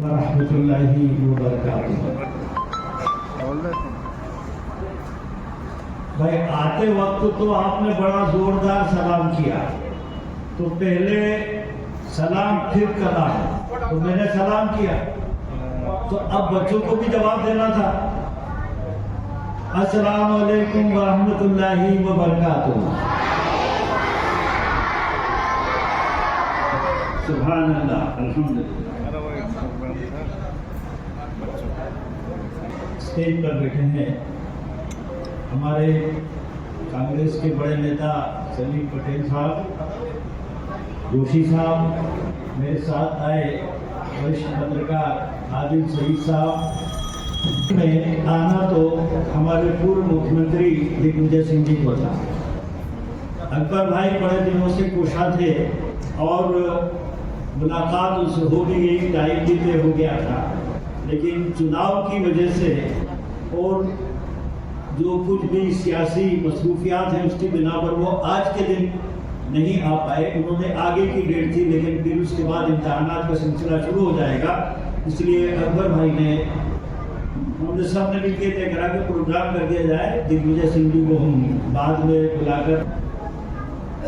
वरहमतुल्लाहि वबरकातुहू। भाई आते वक्त तो आपने बड़ा जोरदार सलाम किया, तो पहले सलाम फिर कलाम, तो मैंने सलाम किया, तो अब बच्चों को भी जवाब देना था। अस्सलाम वालेकुम वरहमतुल्लाहि वबरकातुहू। सुभान अल्लाह, अल्हम्दुलिल्लाह। स्टेज पर बैठे हैं हमारे कांग्रेस के बड़े नेता सलीम पटेल साहब, जोशी साहब, मेरे साथ आए वरिष्ठ पत्रकार आदिल सईद साहब। में आना तो हमारे पूर्व मुख्यमंत्री दिग्विजय सिंह जी को था। अकबर भाई बड़े दिनों से कोशा थे और मुलाकात उससे हो भी गई, टाइम भी तय हो गया था, लेकिन चुनाव की वजह से और जो कुछ भी सियासी मसरूफियात हैं उसकी बिना पर वो आज के दिन नहीं आ पाए। उन्होंने आगे की डेट थी, लेकिन फिर उसके बाद इम्तहानात का सिलसिला शुरू हो जाएगा, इसलिए अकबर भाई ने हमने सब ने मिलकर तय करा के प्रोग्राम कर दिया जाए। दिग्विजय सिंह जी को हम बाद में बुलाकर,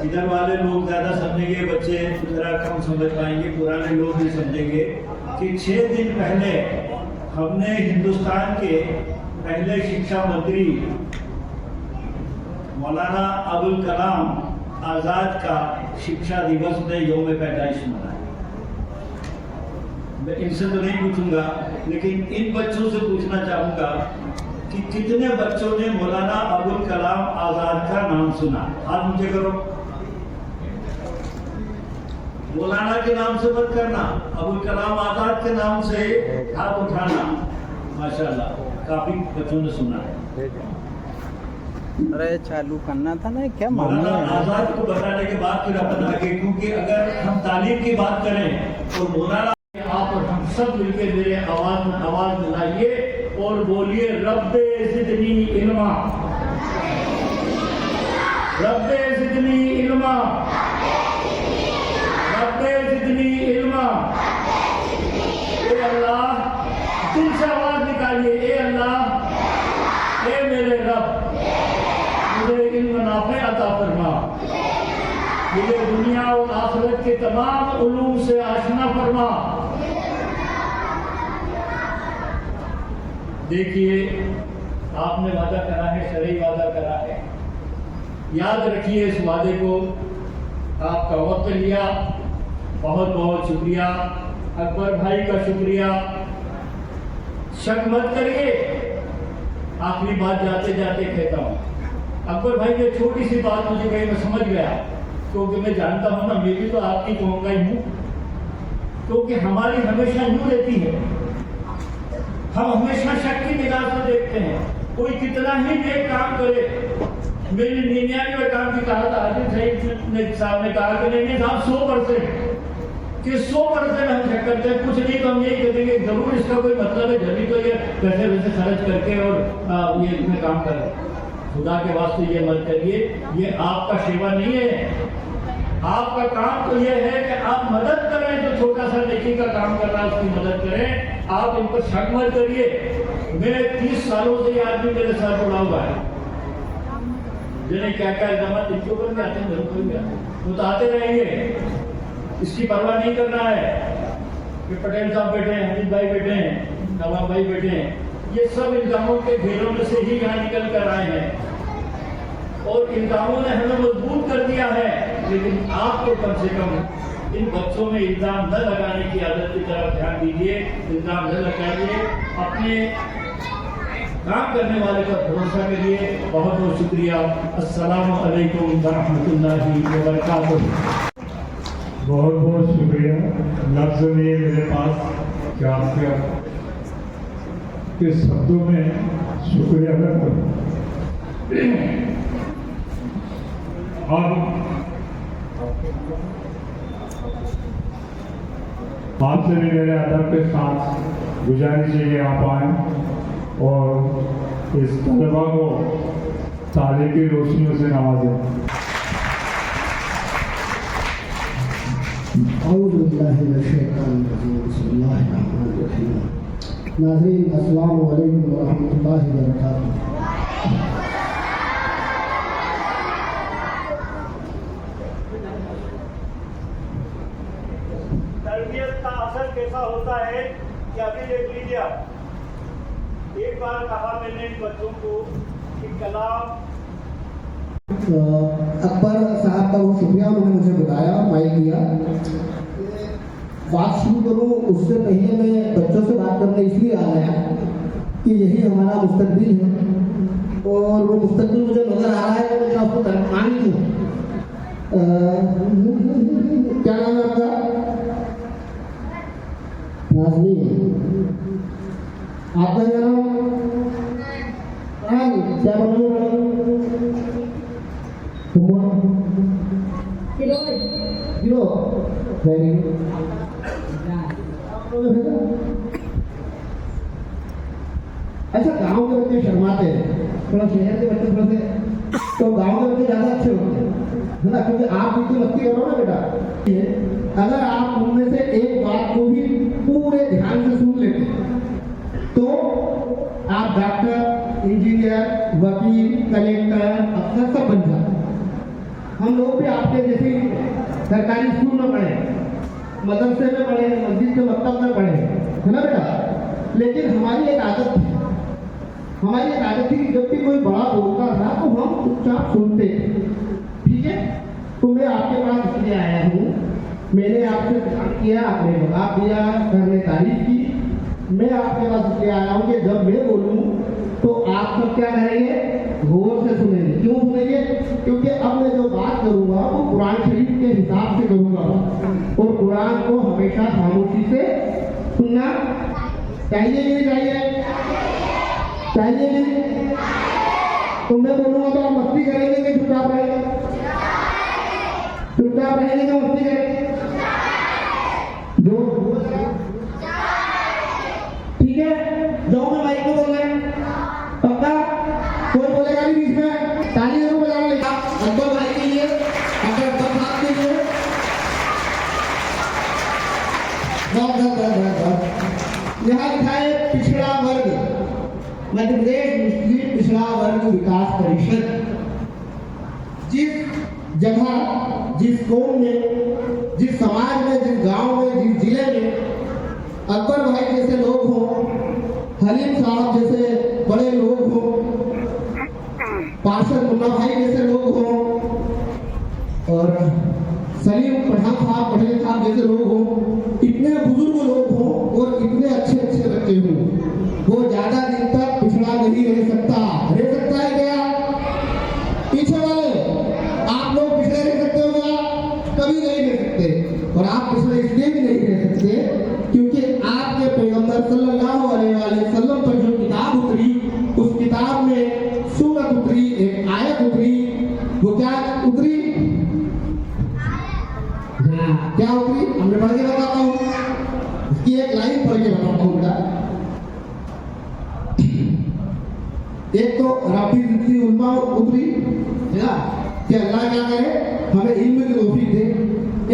इधर वाले लोग ज़्यादा समझेंगे, बच्चे जरा कम समझ पाएंगे, पुराने लोग भी समझेंगे कि 6 दिन पहले हमने हिंदुस्तान के पहले शिक्षा मंत्री मौलाना अबुल कलाम आज़ाद का शिक्षा दिवस में यौम पैदाइश मनाया। मैं इनसे तो नहीं पूछूंगा, लेकिन इन बच्चों से पूछना चाहूँगा कि कितने बच्चों ने मौलाना अबुल कलाम आज़ाद का नाम सुना? हाथ नीचे करो। मौलाना के नाम से मत करना, अबुल कलाम आज़ाद के नाम से हाथ उठाना। माशाल्लाह, काफी बच्चों ने सुना है। अरे चालू करना था ना, क्या मौलाना आज़ाद को बताने के बाद फिर अपन आगे, क्योंकि अगर हम तालीम की बात करें तो मौलाना आप और हम सब मिलकर मेरे आवाज में आवाज मिलाइए और बोलिए रब्बे ज़िदनी इल्मा, रब्बे ज़िदनी इल्मा, रब्बे ज़िदनी इल्मा। ए अल्लाह, दिल से आवाज निकालिए, ए अल्लाह, ए मेरे रब, मुझे इल्म नाफ़े अता फरमा, मुझे दुनिया और आखिरत के तमाम उलूम से आशना फरमा। देखिए, आपने वादा करा है, शरई वादा करा है, याद रखिए इस वादे को। आपका वक्त लिया, बहुत बहुत शुक्रिया। अकबर भाई का शुक्रिया, शक मत करिए। आखिरी बात जाते जाते कहता हूँ, अकबर भाई ने छोटी सी बात मुझे कही, मैं समझ गया, क्योंकि मैं जानता हूँ ना, मैं भी तो आपकी कहूँगा ही हूँ, क्योंकि हमारी हमेशा यूँ रहती है, हम हमेशा शक की निगाह से देखते हैं। कोई कितना ही नेक काम करे, मेरी 99 काम की कहा था, आदिल सईद साहब ने कहा कि नहीं साहब 100% कि 100% हम चेक करते हैं, कुछ नहीं तो हम यही कहेंगे जरूर इसका कोई मतलब है, जल्दी तो ये पैसे वैसे खर्च करके और ये इसमें काम कर रहे हैं। खुदा के वास्ते ये मत करिए, ये आपका सेवा नहीं है। आपका काम तो ये है कि आप मदद करें, जो छोटा सा नेकी का काम कर रहा है उसकी मदद करें। आप इन पर शक मत करिए। मैं 30 सालों से ये आदमी मेरे साथ जुड़ा हुआ है, जिन्हें क्या क्या इल्जाम इनके ऊपर भी आते हैं, मेरे ऊपर भी आते हैं, वो तो आते रहेंगे, इसकी परवाह नहीं करना है कि पटेल साहब बैठे हैं, हमीद भाई बैठे हैं, नवाब भाई बैठे हैं, ये सब इल्जामों के घेरों में से ही यहाँ निकल कर आए हैं और इल्जामों ने हमें मजबूत कर दिया है। लेकिन आपको कम से कम इन बच्चों में इल्जाम न लगाने की आदत की तरफ ध्यान दीजिए, इल्जाम न लगाइए, अपने काम करने वाले पर भरोसा करिए। बहुत बहुत शुक्रिया। अस्सलामु अलैकुम वरहमतुल्लाहि वबरकातुहू। बहुत बहुत शुक्रिया। लफ्ज़ नहीं है मेरे पास कि आपके किस शब्दों में शुक्रिया अदा करूं। अब आपसे भी मेरे अदब के साथ गुजारिश है कि आप आएँ और इस तलबा को तालीम की रोशनियों से नवाजें। नाज़रीन अस्सलाम वालेकुम व रहमतुल्लाहि व बरकातुहू। तरबियत का असर कैसा होता है कि अभी देख लीजिए आप। एक बार कहा मैंने इन बच्चों को कि कलाम अकबर साहब का वो शुक्रिया, उन्होंने मुझे बुलाया, माइक दिया। बात शुरू करूँ उससे पहले मैं बच्चों से बात करने इसलिए आ गया कि यही हमारा मुस्तकबिल है और वो मुस्तकबिल मुझे नजर आ रहा है कि मैं आपको तरफानी हूँ। क्या नाम है आपका? नाज़नी। आपका क्या नाम? क्या बोलो? हीरो। Very good. अच्छा, गांव के बच्चे शर्माते हैं, थोड़ा शहर के बच्चे थोड़े से, तो गांव के बच्चे ज्यादा अच्छे होते हैं, है ना? क्योंकि आप जितनी मस्ती करो ना बेटा, अगर आप उनमें से एक बात को भी पूरे ध्यान से सुन लेते तो आप डॉक्टर, इंजीनियर, वकील, कलेक्टर, अफसर सब बन जाते। हम लोग भी आपके जैसे सरकारी स्कूल में पढ़े, मदरसे में पढ़े, मस्जिद के मकतब में पढ़े, है ना बेटा? लेकिन हमारी एक आदत थी, कि जब भी कोई बड़ा बोलता था तो हम चुपचाप सुनते थे। ठीक है, तो मैं आपके पास इसलिए आया हूँ, मैंने आपसे ध्यान किया, आपने जवाब दिया, सर ने तारीफ की। मैं आपके पास इसलिए आया हूँ कि जब मैं बोलूँ तो आप सब क्या करेंगे? गौर से सुनेंगे। क्यों सुनेंगे? क्योंकि अब मैं जो बात करूँगा वो कुरान शरीफ के हिसाब से करूँगा और कुरान को हमेशा खामोशी से सुनना चाहिए कि नहीं चाहिए? चाहिए कि नहीं? तो मैं बोलूँगा तो आप मस्ती करेंगे कि चुपचाप रहेंगे? चुपचाप रहेंगे कि मस्ती करेंगे? जो ठीक है, जो मैं माइक में बोल रहे हैं पक्का? कोई बोलेगा नहीं बीच में? ताली जरूर बजाना। लेकिन अकबर भाई के लिए, अकबर साहब के लिए बहुत यहाँ लिखा है पिछड़ा वर्ग, मध्य प्रदेश मुस्लिम पिछड़ा वर्ग विकास परिषद। जिस जगह, जिस कौम में, जिस समाज में, जिस गांव में, जिस जिले में अकबर भाई जैसे लोग हों, हलीम साहब जैसे बड़े लोग हों, पार्षद मुन्ना भाई जैसे लोग हों और सलीम पठान साहब जैसे लोग हों, इतने बुजुर्ग लोग हों और इतने अच्छे अच्छे बच्चे हों, वो ज्यादा दिन तक पिछड़ा नहीं रह सकता। रह सकता है क्या? पीछे वाले आप लोग पिछड़े रह सकते हो क्या? कभी नहीं रह सकते। और आप पिछड़े इसलिए भी नहीं रह सकते क्योंकि आपके पैगंबर सल्लल्लाहु अलैहि वसल्लम पर जो किताब उतरी, उस किताब में सूरत उतरी, एक आयत उतरी। वो क्या उतरी? हाँ, क्या उतरी? हमने पढ़ के बताता हूँ, इसकी एक लाइन पढ़ के बताता हूँ बेटा। एक तो रब्बी ज़िदनी उल्मा उतरी, है ना, कि अल्लाह क्या करे, हमें इल्म की तौफीक दे।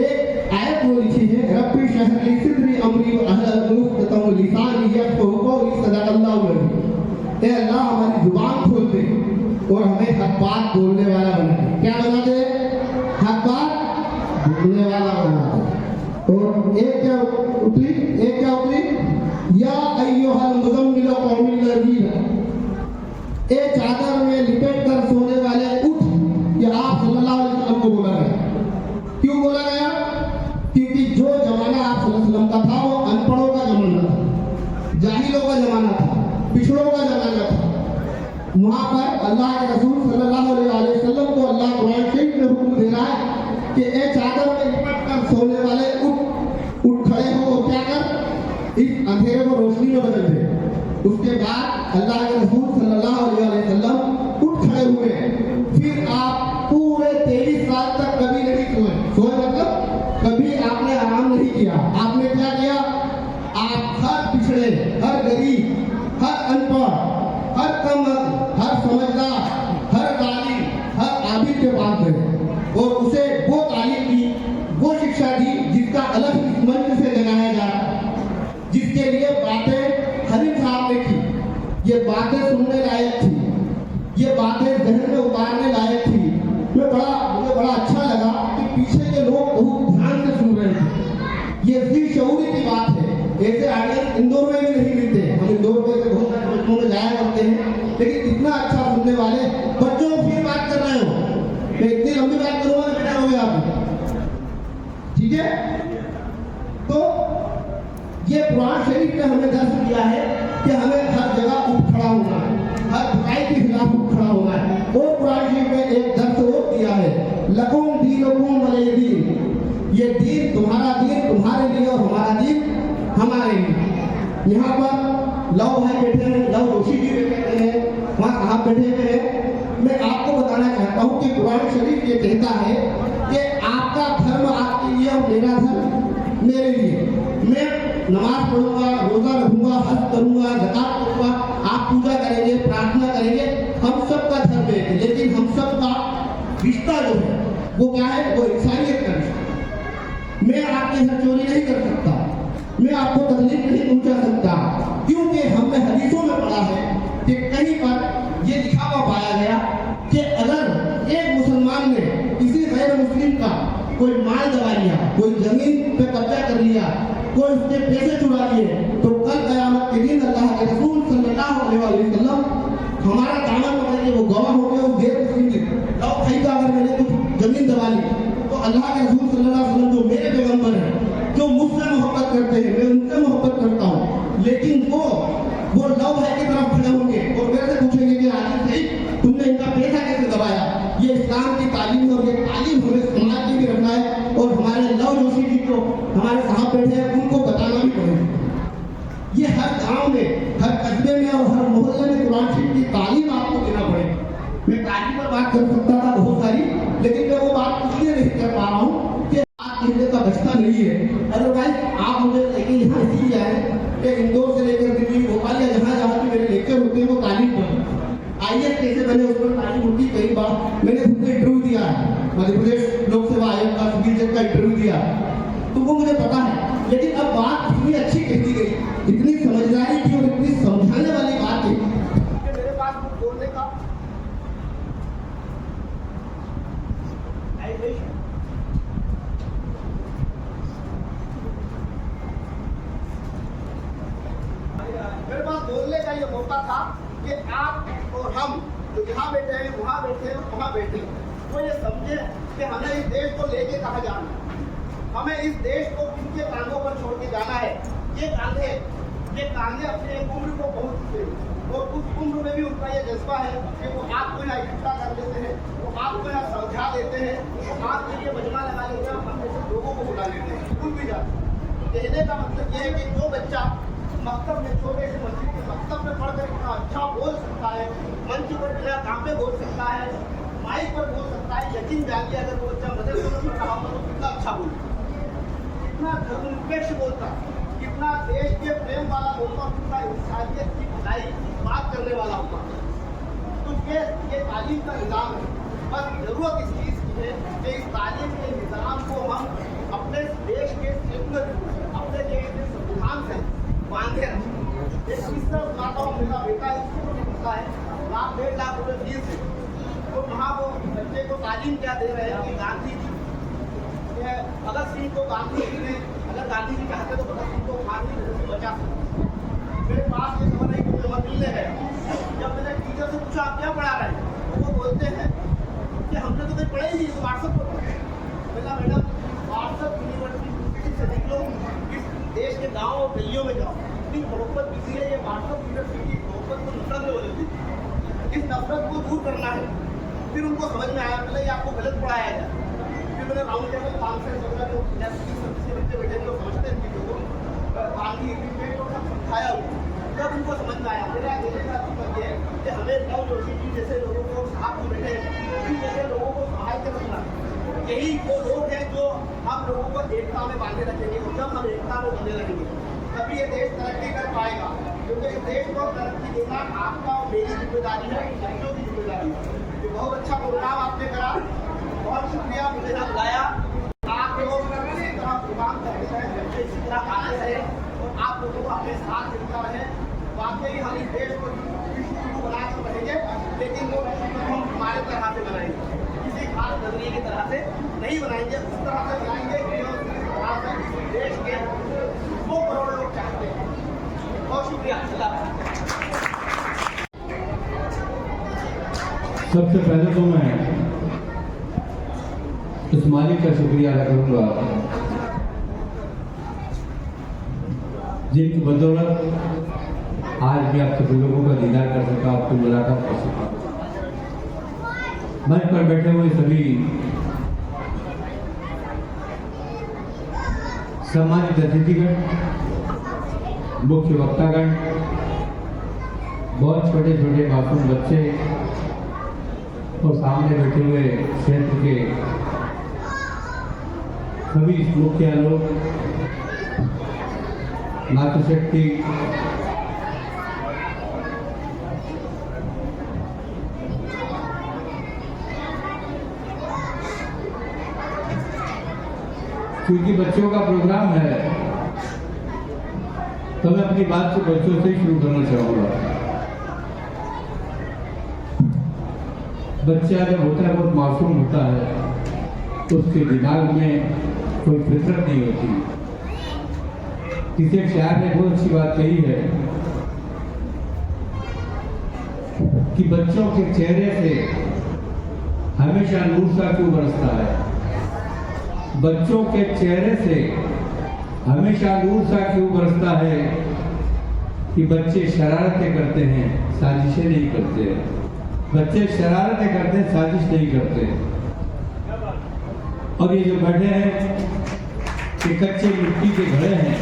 एक आयत वो लिखी है, रब्बी शरह ली सदरी अमरी व अहल मुफ्ततम लिसानी यफ़क़हू क़ौली सदक़ल्लाहु अलज़ीम। ए अल्लाह, हमारी जुबान खोल दे और हमें हक बात बोलने वाला बना दे। क्या बना दे? हक बात बोलने वाला बना दे। और एक क्या उतरी? या अय्युहल मुज़म्मिल क़ुमिल लज़ीना, ए चादर में लिपट कर सोने वाले उठ। ये आप सल्लल्लाहु अलैहि वसल्लम को बोला गया। क्यों बोला गया? क्योंकि जो जमाना आप सल्लल्लाहु अलैहि वसल्लम का था वो अनपढ़ों का जमाना था, जाहिलों का जमाना था, पिछड़ों का जमाना था। वहाँ पर अल्लाह के रसूल सल्लल्लाहु अलैहि वसल्लम को अल्लाह कुरान शरीफ में हुक्म दे रहा है कि ए चादर में लिपट कर सोने वाले उठ खड़े हो और क्या कर, इस अंधेरे को रोशनी में बदल दे। उसके बाद अल्लाह के रसूल सल्लल्लाहु अलैहि वसल्लम उठ खड़े हुए। फिर आप पूरे 23 साल तक कभी नहीं सोए मतलब कभी आपने आराम नहीं किया। आपने क्या किया? आप हर पिछड़े, हर गरीब, हर अनपढ़, हर कम, हर समझदार, हर तालीम, हर आबिद के पास गए और उसे वो तालीम दी, वो शिक्षा दी जिसका जिसका अलग इस मंच से जगाया जा रहा है, जिसके लिए बातें हरीम साहब ने की, ये बातें सुनने लायक थी, ये बातें जहन में उतारने लायक थी। मुझे बड़ा अच्छा लगा कि पीछे के लोग बहुत ध्यान से सुन रहे थे। ये जी शऊरी की बात है। ऐसे ऑडियंस इंदौर में भी नहीं मिलते। हम इंदौर में से बहुत सारे बच्चों में जाया करते हैं, लेकिन इतना अच्छा सुनने वाले बच्चों फिर बात कर रहे हो। मैं इतनी लंबी बात करूंगा तो बेटा हो गया आप, ठीक है? तो ये कुरान शरीफ ने हमें दर्श दिया है कि हमें हर जगह उठ खड़ा होना है, हर बुराई के खिलाफ उठ खड़ा होना है। और कुरान शरीफ में एक दर्श और दिया है, लकुम दीनुकुम वलिय दीन। ये दीन तुम्हारा दीन तुम्हारे लिए और हमारा दीन हमारे लिए। यहाँ पर लव भाई बैठे हैं, लव जोशी जी बैठे हैं, वहाँ साहब बैठे हुए हैं। मैं आपको बताना चाहता हूँ कि कुरान शरीफ ये कहता है कि आपका धर्म आपके लिए और मेरा धर्म मेरे लिए। मैं नमाज पढ़ूंगा, रोजा रखूंगा, हज करूंगा, ज़कात करूंगा, आप पूजा करेंगे, प्रार्थना करेंगे, हम सब का धर्म है। लेकिन हम सब का रिश्ता जो है वो क्या है? वो इंसानियत का रिश्ता। मैं आपके घर चोरी नहीं कर सकता, मैं आपको तकलीफ नहीं पहुंचा सकता, क्योंकि हमने हदीसों में पढ़ा है कि कहीं पर ये लिखा हुआ पाया गया कि अगर एक मुसलमान ने किसी गैर मुस्लिम का कोई माल दबा लिया, कोई जमीन पे कब्जा कर लिया, कोई उसके पैसे चुरा लिए, तो कल क़यामत के दिन अल्लाह के रसूल सल्लल्लाहु अलैहि वसल्लम हमारा दामन पकड़ेंगे। वो गवाह हो गए उस गैर मुस्लिम के, लव भाई का अगर मैंने कुछ जमीन दबा ली, तो अल्लाह के रसूल सल्लल्लाहु अलैहि वसल्लम जो मेरे पैगंबर हैं, जो मुझसे मोहब्बत करते हैं, मैं उनसे मोहब्बत करता हूँ, लेकिन वो लव भाई की तरफ खड़े होंगे और मेरे से पूछेंगे कि आदिल सही तुमने इनका पैसा कैसे दबाया? ये इस्लाम की तालीम है और ये तालीम हमें समाज में भी रखना है। और हमारे लव जोशी जी को हमारे साहब बैठे हैं, उनको बताना भी पड़ेगा। ये हर गांव में, हर कस्बे में और हर मोहल्ले में कुरान शरीफ की तालीम आपको देना पड़ेगा। मैं तालीम पर बात कर सकता था बहुत सारी, लेकिन मैं वो बात इसलिए नहीं कर पा रहा हूँ कि बात कहने का बचता नहीं है। अदरवाइज आप मुझे लेके यहाँ इसीलिए आए कि इंदौर से लेकर दिल्ली, भोपाल या जहाँ जहाँ भी मेरे लेक्चर होते हैं वो तालीम पर IAS कैसे बने उस पर तालीम होती। कई बार मैंने खुद को इंटरव्यू दिया है, मध्य प्रदेश लोक सेवा आयोग का सिविल जज का इंटरव्यू दिया, तो वो मुझे पता है। लेकिन अब बात इतनी अच्छी कहती गई, इतनी समझदारी की और इतनी समझाने वाली बात है कि मेरे पास कुछ बोलने का मेरे पास बोलने का ये मौका था कि आप और हम जो यहाँ बैठे हैं, वहाँ बैठे हैं, वहाँ बैठे हैं, वो ये समझे कि हमें इस देश को लेके कहाँ जाना है, हमें इस देश को किनके कांधों पर छोड़ के जाना है। ये कांधे अपने एक उम्र को पहुँच चुके हैं और उस उम्र में भी उनका ये जज्बा है कि वो आपको यहाँ इकट्ठा कर देते हैं, वो आपको यहाँ समझा देते हैं, वो आपके लिए मजमा लगा लेते हैं, हम जैसे लोगों को बुला लेते हैं, स्कूल भी जाते हैं। कहने का मतलब ये है कि जो बच्चा मकतब में, छोटे से मस्जिद के मकतब में पढ़कर इतना अच्छा बोल सकता है, मंच पर बिना काम पे बोल सकता है, माइक पर बोल सकता है, यकीन जानिए अगर वो बच्चा मदरसे में पढ़ रहा होता तो कितना अच्छा बोलता, कितना धर्मनिरपेक्ष बोलता, कितना देश के प्रेम वाला होता, कितना इंसानियत की भलाई बात करने वाला होता। तो ये तालीम का निज़ाम है। बस जरूरत इस चीज़ की है कि इस तालीम के निज़ाम को हम अपने देश के सेकुलर, अपने देश के संविधान से बांधे रखें। एक तीसरा माता हूँ, मेरा बेटा इसको भी पता है, 1.5 लाख रुपए फीस है, तो वहाँ वो बच्चे को तालीम क्या दे रहे हैं कि गांधी जी, भगत सिंह को गांधी जी ने, अगर गांधी जी चाहते तो भगत सिंह को फांसी से बचा सकते। मेरे पास ये खबर है कि मुझे मिलने है, जब मैंने टीचर से पूछा आप क्या पढ़ा रहे हैं, तो वो बोलते हैं कि हमने तो कहीं पढ़ा ही नहीं, तो व्हाट्सएप पर पढ़ा। मैडम व्हाट्सएप यूनिवर्सिटी से निकलो, इस देश के गाँव और गलियों में जाओ, इतनी मोहब्बत किसी है, ये व्हाट्सएप यूनिवर्सिटी मोहब्बत को नफरत में बदल दी। इस नफरत को दूर करना है। फिर उनको समझ में आया, पहले ये आपको गलत पढ़ाया जाए। फिर मैंने राउंड टेबल कॉन्फ्रेंस वगैरह जो बच्चे बैठे जो समझते हैं चीज़ों को गांधी डिबेट और सब समझाया उनको, तब उनको समझ में आया। मेरा कहने का मतलब ये है कि हमें लव जोशी जी जैसे लोगों को साथ में बैठे हैं, जैसे लोगों को सहायता करना, यही वो लोग हैं जो हम लोगों को एकता में बांधे रखेंगे। और जब हम एकता में बंधे रहेंगे तभी ये देश तरक्की कर पाएगा, क्योंकि इस देश को तरक्की देना आपका और मेरी जिम्मेदारी है, बच्चों की जिम्मेदारी है। ये बहुत अच्छा प्रोग्राम आपने करा, बहुत शुक्रिया मुझे यहाँ बुलाया। आप लोग इसी तरह प्रोग्राम करें। हौसला आते रहे और आप लोगों को अपने साथ मिलता रहे। वाकई हम इस देश को विश्व बना कर बढ़ेंगे, लेकिन वो हम हमारे तरह से बनाएंगे, किसी खास नजरिए की तरह से नहीं बनाएंगे, उस तरह से बनाएंगे जो इस देश के 2 करोड़ लोग चाहते हैं। बहुत शुक्रिया। सबसे पहले तो मैं इस मालिक का शुक्रिया अदा करूंगा जिनकी बदौलत आज भी आप सभी लोगों का दीदार कर सका, आपको मुलाकात कर सका। मंच पर बैठे हुए सभी सम्मानित अतिथिगण, मुख्य वक्तागण, बहुत छोटे छोटे मासूम बच्चे और सामने बैठे हुए क्षेत्र के सभी मुखिया लोग, मातृशक्ति, क्योंकि बच्चों का प्रोग्राम है तो मैं अपनी बात को बच्चों से ही शुरू करना चाहूंगा। बच्चा जब होता है बहुत मासूम होता है तो उसके दिमाग में कोई फितरत नहीं होती। किसी एक शायर ने बहुत अच्छी बात कही है कि बच्चों के चेहरे से हमेशा नूर सा क्यों बरसता है। बच्चों के चेहरे से हमेशा नूर सा क्यों बरसता है कि बच्चे शरारतें करते हैं, साजिशें नहीं करते। बच्चे शरारतें करते हैं, साजिश नहीं करते। और ये जो बैठे हैं ये कच्चे मिट्टी के घड़े हैं,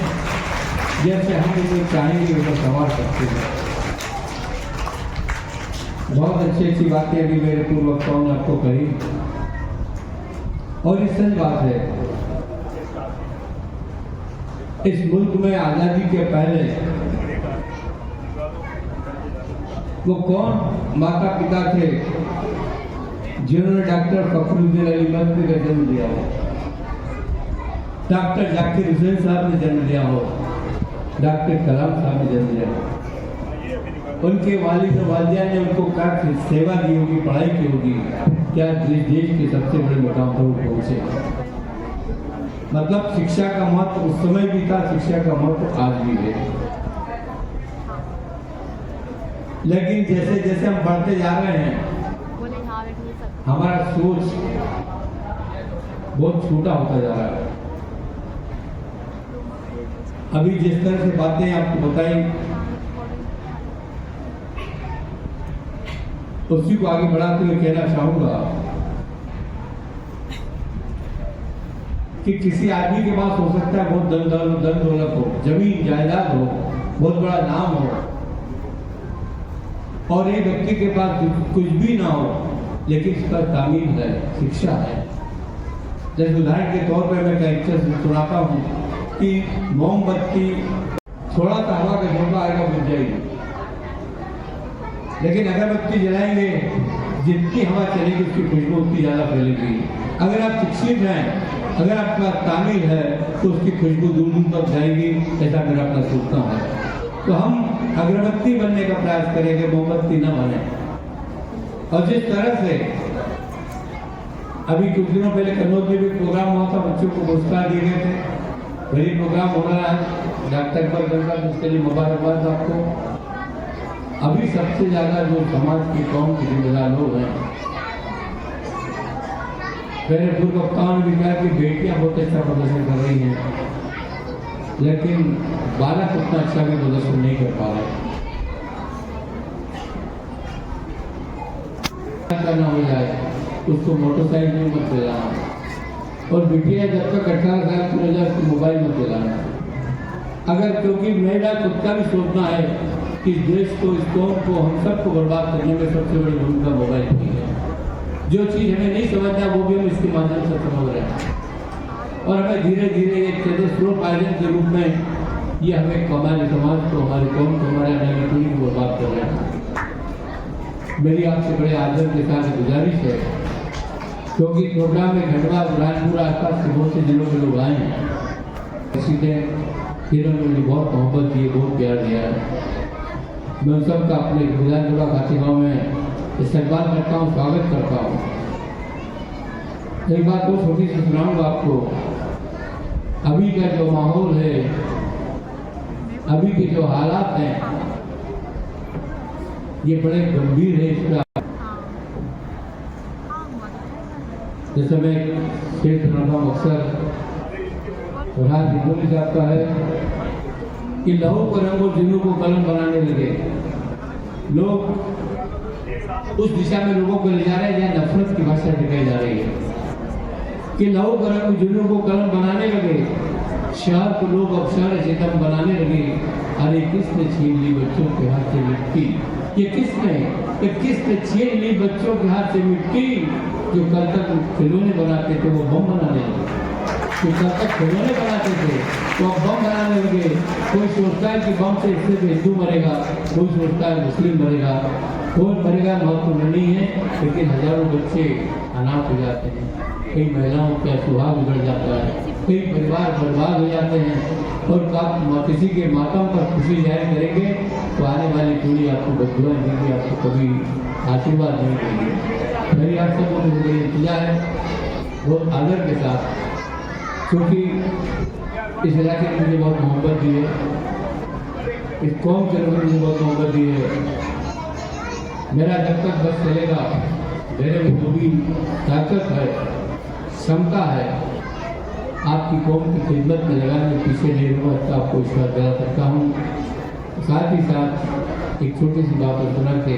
जैसे हम इन्हें चाहेंगे उनको संवार सकते हैं। बहुत अच्छी बातें अभी मेरे पूर्व वक्ताओं ने आपको कही और ये सच बात है। इस मुल्क में आजादी के पहले वो कौन माता पिता थे जिन्होंने डॉक्टर फखरुद्दीन अली नकवी का जन्म दिया हो, डॉक्टर जाकिर हुसैन साहब ने जन्म दिया हो, डॉक्टर कलाम साहब ने जन्म दिया हो। उनके वालिद और वालिदा ने उनको क्या सेवा दी होगी, पढ़ाई की होगी, क्या देश के सबसे बड़े मुकाम पर वो पहुंचे। मतलब शिक्षा का महत्व उस समय भी था, शिक्षा का महत्व आज भी है। लेकिन जैसे जैसे हम बढ़ते जा रहे हैं हमारा सोच बहुत छोटा होता जा रहा है। अभी जिस तरह से बातें आपको बताई उसी को आगे बढ़ाते हुए कहना चाहूंगा कि किसी आदमी के पास हो सकता है बहुत धन दौलत हो, जमीन जायदाद हो, बहुत बड़ा नाम हो, और एक व्यक्ति के पास कुछ भी ना हो लेकिन इसका तामील है, शिक्षा है। जैसे उदाहरण के तौर पर मैं कैरेक्टर सुनाता हूँ कि मोमबत्ती थोड़ा सा हवा का झोंका आएगा बुझ जाएगी, लेकिन अगरबत्ती जलाएंगे जितनी हवा चलेगी उसकी खुशबू उतनी ज़्यादा फैलेगी। अगर आप शिक्षित हैं, अगर आपके पास तामील है तो उसकी खुशबू दूर दूर तक जाएगी, ऐसा मेरा अपना सोचता है। तो हम अगरबत्ती बनने का प्रयास करेंगे, मोमबत्ती न बने। और जिस तरह से अभी कुछ दिनों पहले कन्नौज में भी प्रोग्राम हुआ था, बच्चों को पुरस्कार दिए गए थे, वही प्रोग्राम हो रहा है डॉक्टर पर गंगा, उसके लिए मुबारकबाद आपको। अभी सबसे ज्यादा जो समाज की कौम के जिम्मेदार लोग हैं, मेरे पूर्व वक्ताओं ने भी कहा कि बेटियां बहुत अच्छा प्रदर्शन कर रही हैं, लेकिन बालक उतना अच्छा भी प्रदर्शन नहीं कर पा रहे। करना हो जाए उसको मोटरसाइकिल में मत चलाना, और बिटिया जब तक 18 साल की हो जाए उसको मोबाइल में चलाना। अगर क्योंकि मेरा खुद का भी सोचना है कि देश को, इस कौम को, हम सबको बर्बाद करने में सबसे बड़ी भूमिका मोबाइल की है। जो चीज़ हमें नहीं समझना वो भी हम इसके माध्यम से समझ रहे हैं, और हमें धीरे धीरे एक कैटेस्ट्रोफ आयोजन के रूप में ये हमें हमारे समाज को, हमारे कौम को, हमारे आने वाली पीढ़ी को बर्बाद कर रहे हैं। मेरी आपसे बड़े आदर के साथ गुजारिश है, क्योंकि प्रोग्राम में खंडवा, बुरहानपुर आसपास के बहुत से जिलों के लोग आए हैं, सीधे इन्होंने मुझे बहुत मोहब्बत दी, बहुत प्यार दिया है। मैं उन सबका अपने विधानसभा खातीगांव में इस्तेमाल करता हूँ, स्वागत करता हूँ। एक बात तो छोटी सी सुनाऊंगा आपको। अभी का जो माहौल है, अभी के जो हालात हैं, ये बड़े गंभीर है। इसका जैसे मैं शेख सुनाता हूँ अक्सर, राज हिंदोली साहब का है कि लहू को रंग और जुनू को कलम बनाने लगे लोग। उस दिशा में लोगों को ले जा रहे हैं जहाँ नफरत की भाषा दिखाई जा रही है कि लहू को रंग जुनू को कलम बनाने लगे, शहर को लोग अब शहर सितम बनाने लगे। अरे किसने छीन ली बच्चों के हाथ से मिट्टी, ये किसने छीन ली बच्चों के हाथ से मिट्टी। जो कल तक खिलौने बनाते थे वो बम बनाने लगे, जो कल तक खिलौने बनाते थे तो अब बम बनाने लगे। कोई सोचता है कि बम से सिर्फ हिंदू मरेगा, कोई सोचता है मुस्लिम मरेगा, कोई मरेगा महत्वपूर्ण नहीं है, लेकिन हजारों बच्चे अनाथ हो जाते हैं, कई महिलाओं का सुहाग बिगड़ जाता है, कई परिवार बर्बाद हो जाते हैं। और किसी के मातम पर खुशी जाहिर करेंगे तो आने वाली पीढ़ी आपको बददुआएं देगी, आपको कभी आशीर्वाद नहीं देगी। मेरी आप सबको मुझे इंतजार है बहुत आदर के साथ, क्योंकि इस इलाके ने मुझे बहुत मोहब्बत दी है, इस कौम के लोगों ने मुझे बहुत मोहब्बत दी है। मेरा जब तक बस चलेगा, मेरे में जो भी ताकत है, क्षमता है, आपकी कौम की खिदमत में लगाने के पीछे नहीं रहूँगा, आपको विश्वास दिला सकता हूँ। साथ ही साथ एक छोटी सी बात और सुना के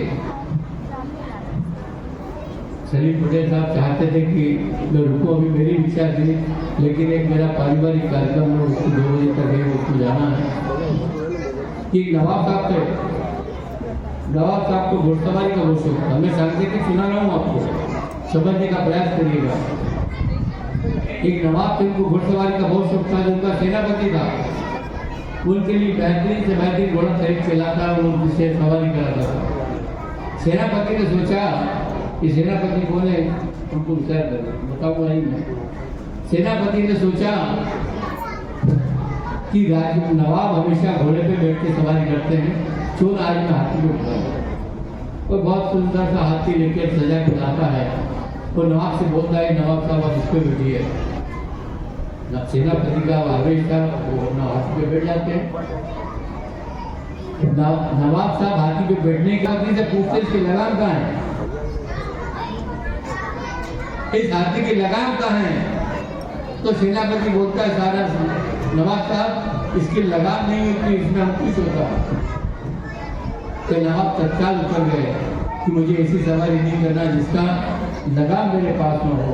सलीम पटेल साहब चाहते थे कि मैं रुकूं, अभी मेरी इच्छा थी, लेकिन एक मेरा पारिवारिक कार्यक्रम है, उसको 2 बजे तक है, उसको जाना है। कि नवाब साहब को घोड़सवारी का बहुत शौक था। मैं सांकेतिक सुना रहा हूँ आपको, समझने का प्रयास करिएगा। एक नवाब थे, उनको घोड़सवारी का बहुत शौक था, उनका सेनापति था, उनके लिए बेहतरीन से बेहतरीन घोड़ा खरीद के लाता, उनसे सवारी कराता था। सेनापति ने सोचा कि सेनापति कौन है, उनको विचार कर बताऊँ नहीं मैं। सेनापति ने सोचा कि नवाब हमेशा घोड़े पे बैठ के सवारी करते हैं, क्यों आज में हाथी में उठा और बहुत सुंदर सा हाथी लेकर सजा के लाता है। और नवाब से बोलता है, नवाब साहब आप इस पे बैठिए। सेनापति का आवेश था, वो अपना हाथी पे बैठ जाते हैं। नवाब साहब हाथी पे बैठने के बाद से पूछते इसकी लगाम कहाँ है, इस हाथी की लगाम कहाँ है। तो सेनापति बोलता है, सारा नवाब साहब इसकी लगाम नहीं होती, इसमें हम कुछ होता है। तो नवाब तत्काल उतर गए कि मुझे ऐसी सवारी नहीं करना जिसका लगाम मेरे पास न हो,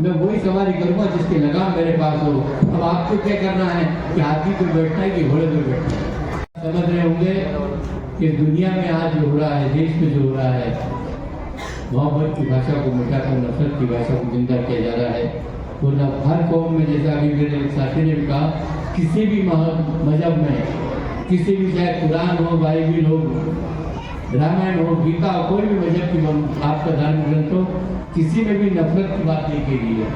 मैं वही सवारी करूंगा जिसकी लगाम मेरे पास हो। अब आपको क्या करना है कि हाथी पे बैठना है कि घोड़े पे बैठना है। समझ रहे होंगे कि दुनिया में आज जो हो रहा है, देश में जो हो रहा है, मोहब्बत की भाषा को मिटाकर नफरत की भाषा को जिंदा किया जा रहा है। वो न हर कौम में, जैसा अभी मेरे साथी ने कहा, किसी भी मजहब में, किसी भी चाहे कुरान हो, बाइबिल हो, रामायण हो, गीता हो, कोई भी मजहब की आपका धार्मिक ग्रंथ हो, किसी में भी नफरत की बात नहीं की गई है।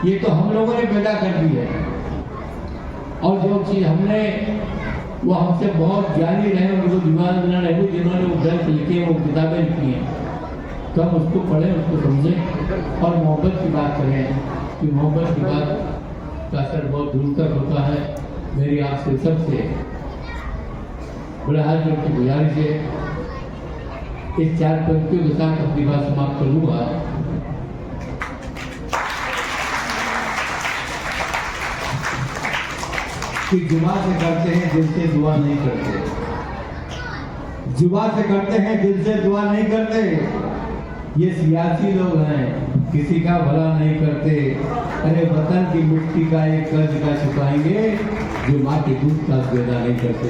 ये तो हम लोगों ने पैदा कर दी है। और जो चीज़ हमने, वो हमसे बहुत ज्ञानी रहे, उनको दिमाग में रहे, जिन्होंने वो ग्रंथ लिखे, वो किताबें लिखी हैं, तो हम उसको पढ़ें, उसको समझें और मोहब्बत की बात करें कि मोहब्बत की बात का असर बहुत दूर तक होता है। मेरी आपसे सबसे बड़ा हाथ जोड़ की गुजारिश है, इस 4 पंक्तियों के साथ अपनी बात समाप्त करूँगा। कि जुबा से करते हैं, दिल से दुआ नहीं करते। जुबा से करते हैं, दिल से दुआ नहीं करते। ये सियासी लोग हैं, किसी का भला नहीं करते। अरे वतन की मिट्टी का एक कर्ज का चुकाएंगे जो माँ के दूध का पैदा नहीं करते,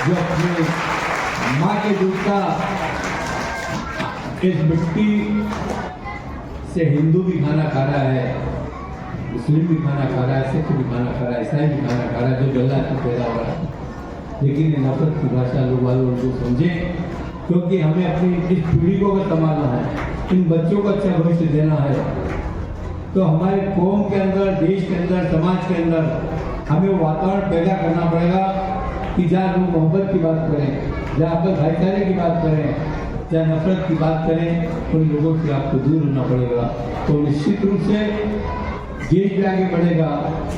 जो अपने माँ के दूध का, इस मिट्टी से हिंदू भी खाना खा रहा है, मुस्लिम भी खाना खा रहा है, सिख भी खाना खा रहा है, ईसाई भी खाना खा रहा है, जो गल्ला से पैदा हो रहा है। लेकिन ये नफरत की भाषा लोग वाले उनको समझें, क्योंकि हमें अपनी इस पीढ़ी को अगर संभालना है, इन बच्चों को अच्छा भविष्य देना है, तो हमारे कौम के अंदर, देश के अंदर, समाज के अंदर हमें वो वातावरण पैदा करना पड़ेगा कि जहाँ लोग मोहब्बत की बात करें, जहाँ आपस भाईचारे की बात करें, जहाँ नफरत की बात करें, उन लोगों से आपको दूर होना पड़ेगा। तो निश्चित रूप से देश भी आगे बढ़ेगा,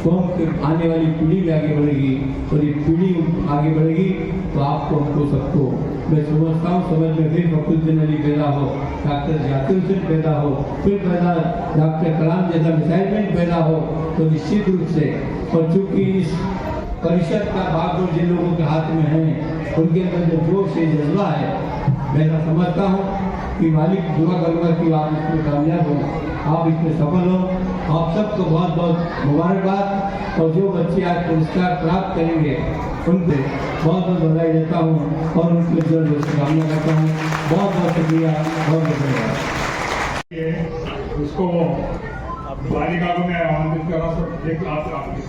कौम की आने वाली पीढ़ी भी आगे बढ़ेगी, और ये पीढ़ी आगे बढ़ेगी तो आपको हमको सबको मैं समझता हूँ समझ में फिर फखरुद्दीन अली पैदा हो, डॉक्टर जाकिर हुसैन पैदा हो, फिर पैदा डॉक्टर कलाम जैसा मिसाइल मैन पैदा हो, तो निश्चित रूप से, और चूंकि इस परिषद का भागदौड़ जिन लोगों के हाथ में है उनके अंदर जो जोश है, जज्बा है, मैं ऐसा समझता हूँ कि मालिक दुआ करूँगा कि आप इसमें कामयाब हो, आप इसमें सफल हो। आप सबको बहुत बहुत मुबारकबाद, और जो बच्चे आज पुरस्कार प्राप्त करेंगे उनसे बहुत बहुत बधाई देता हूँ और उनके जल्द शुभकामना करता हूँ। बहुत बहुत शुक्रिया, बहुत बहुत धन्यवाद। उसको बालिका को मैं आमंत्रित कर रहा हूँ, एक क्लास आपकी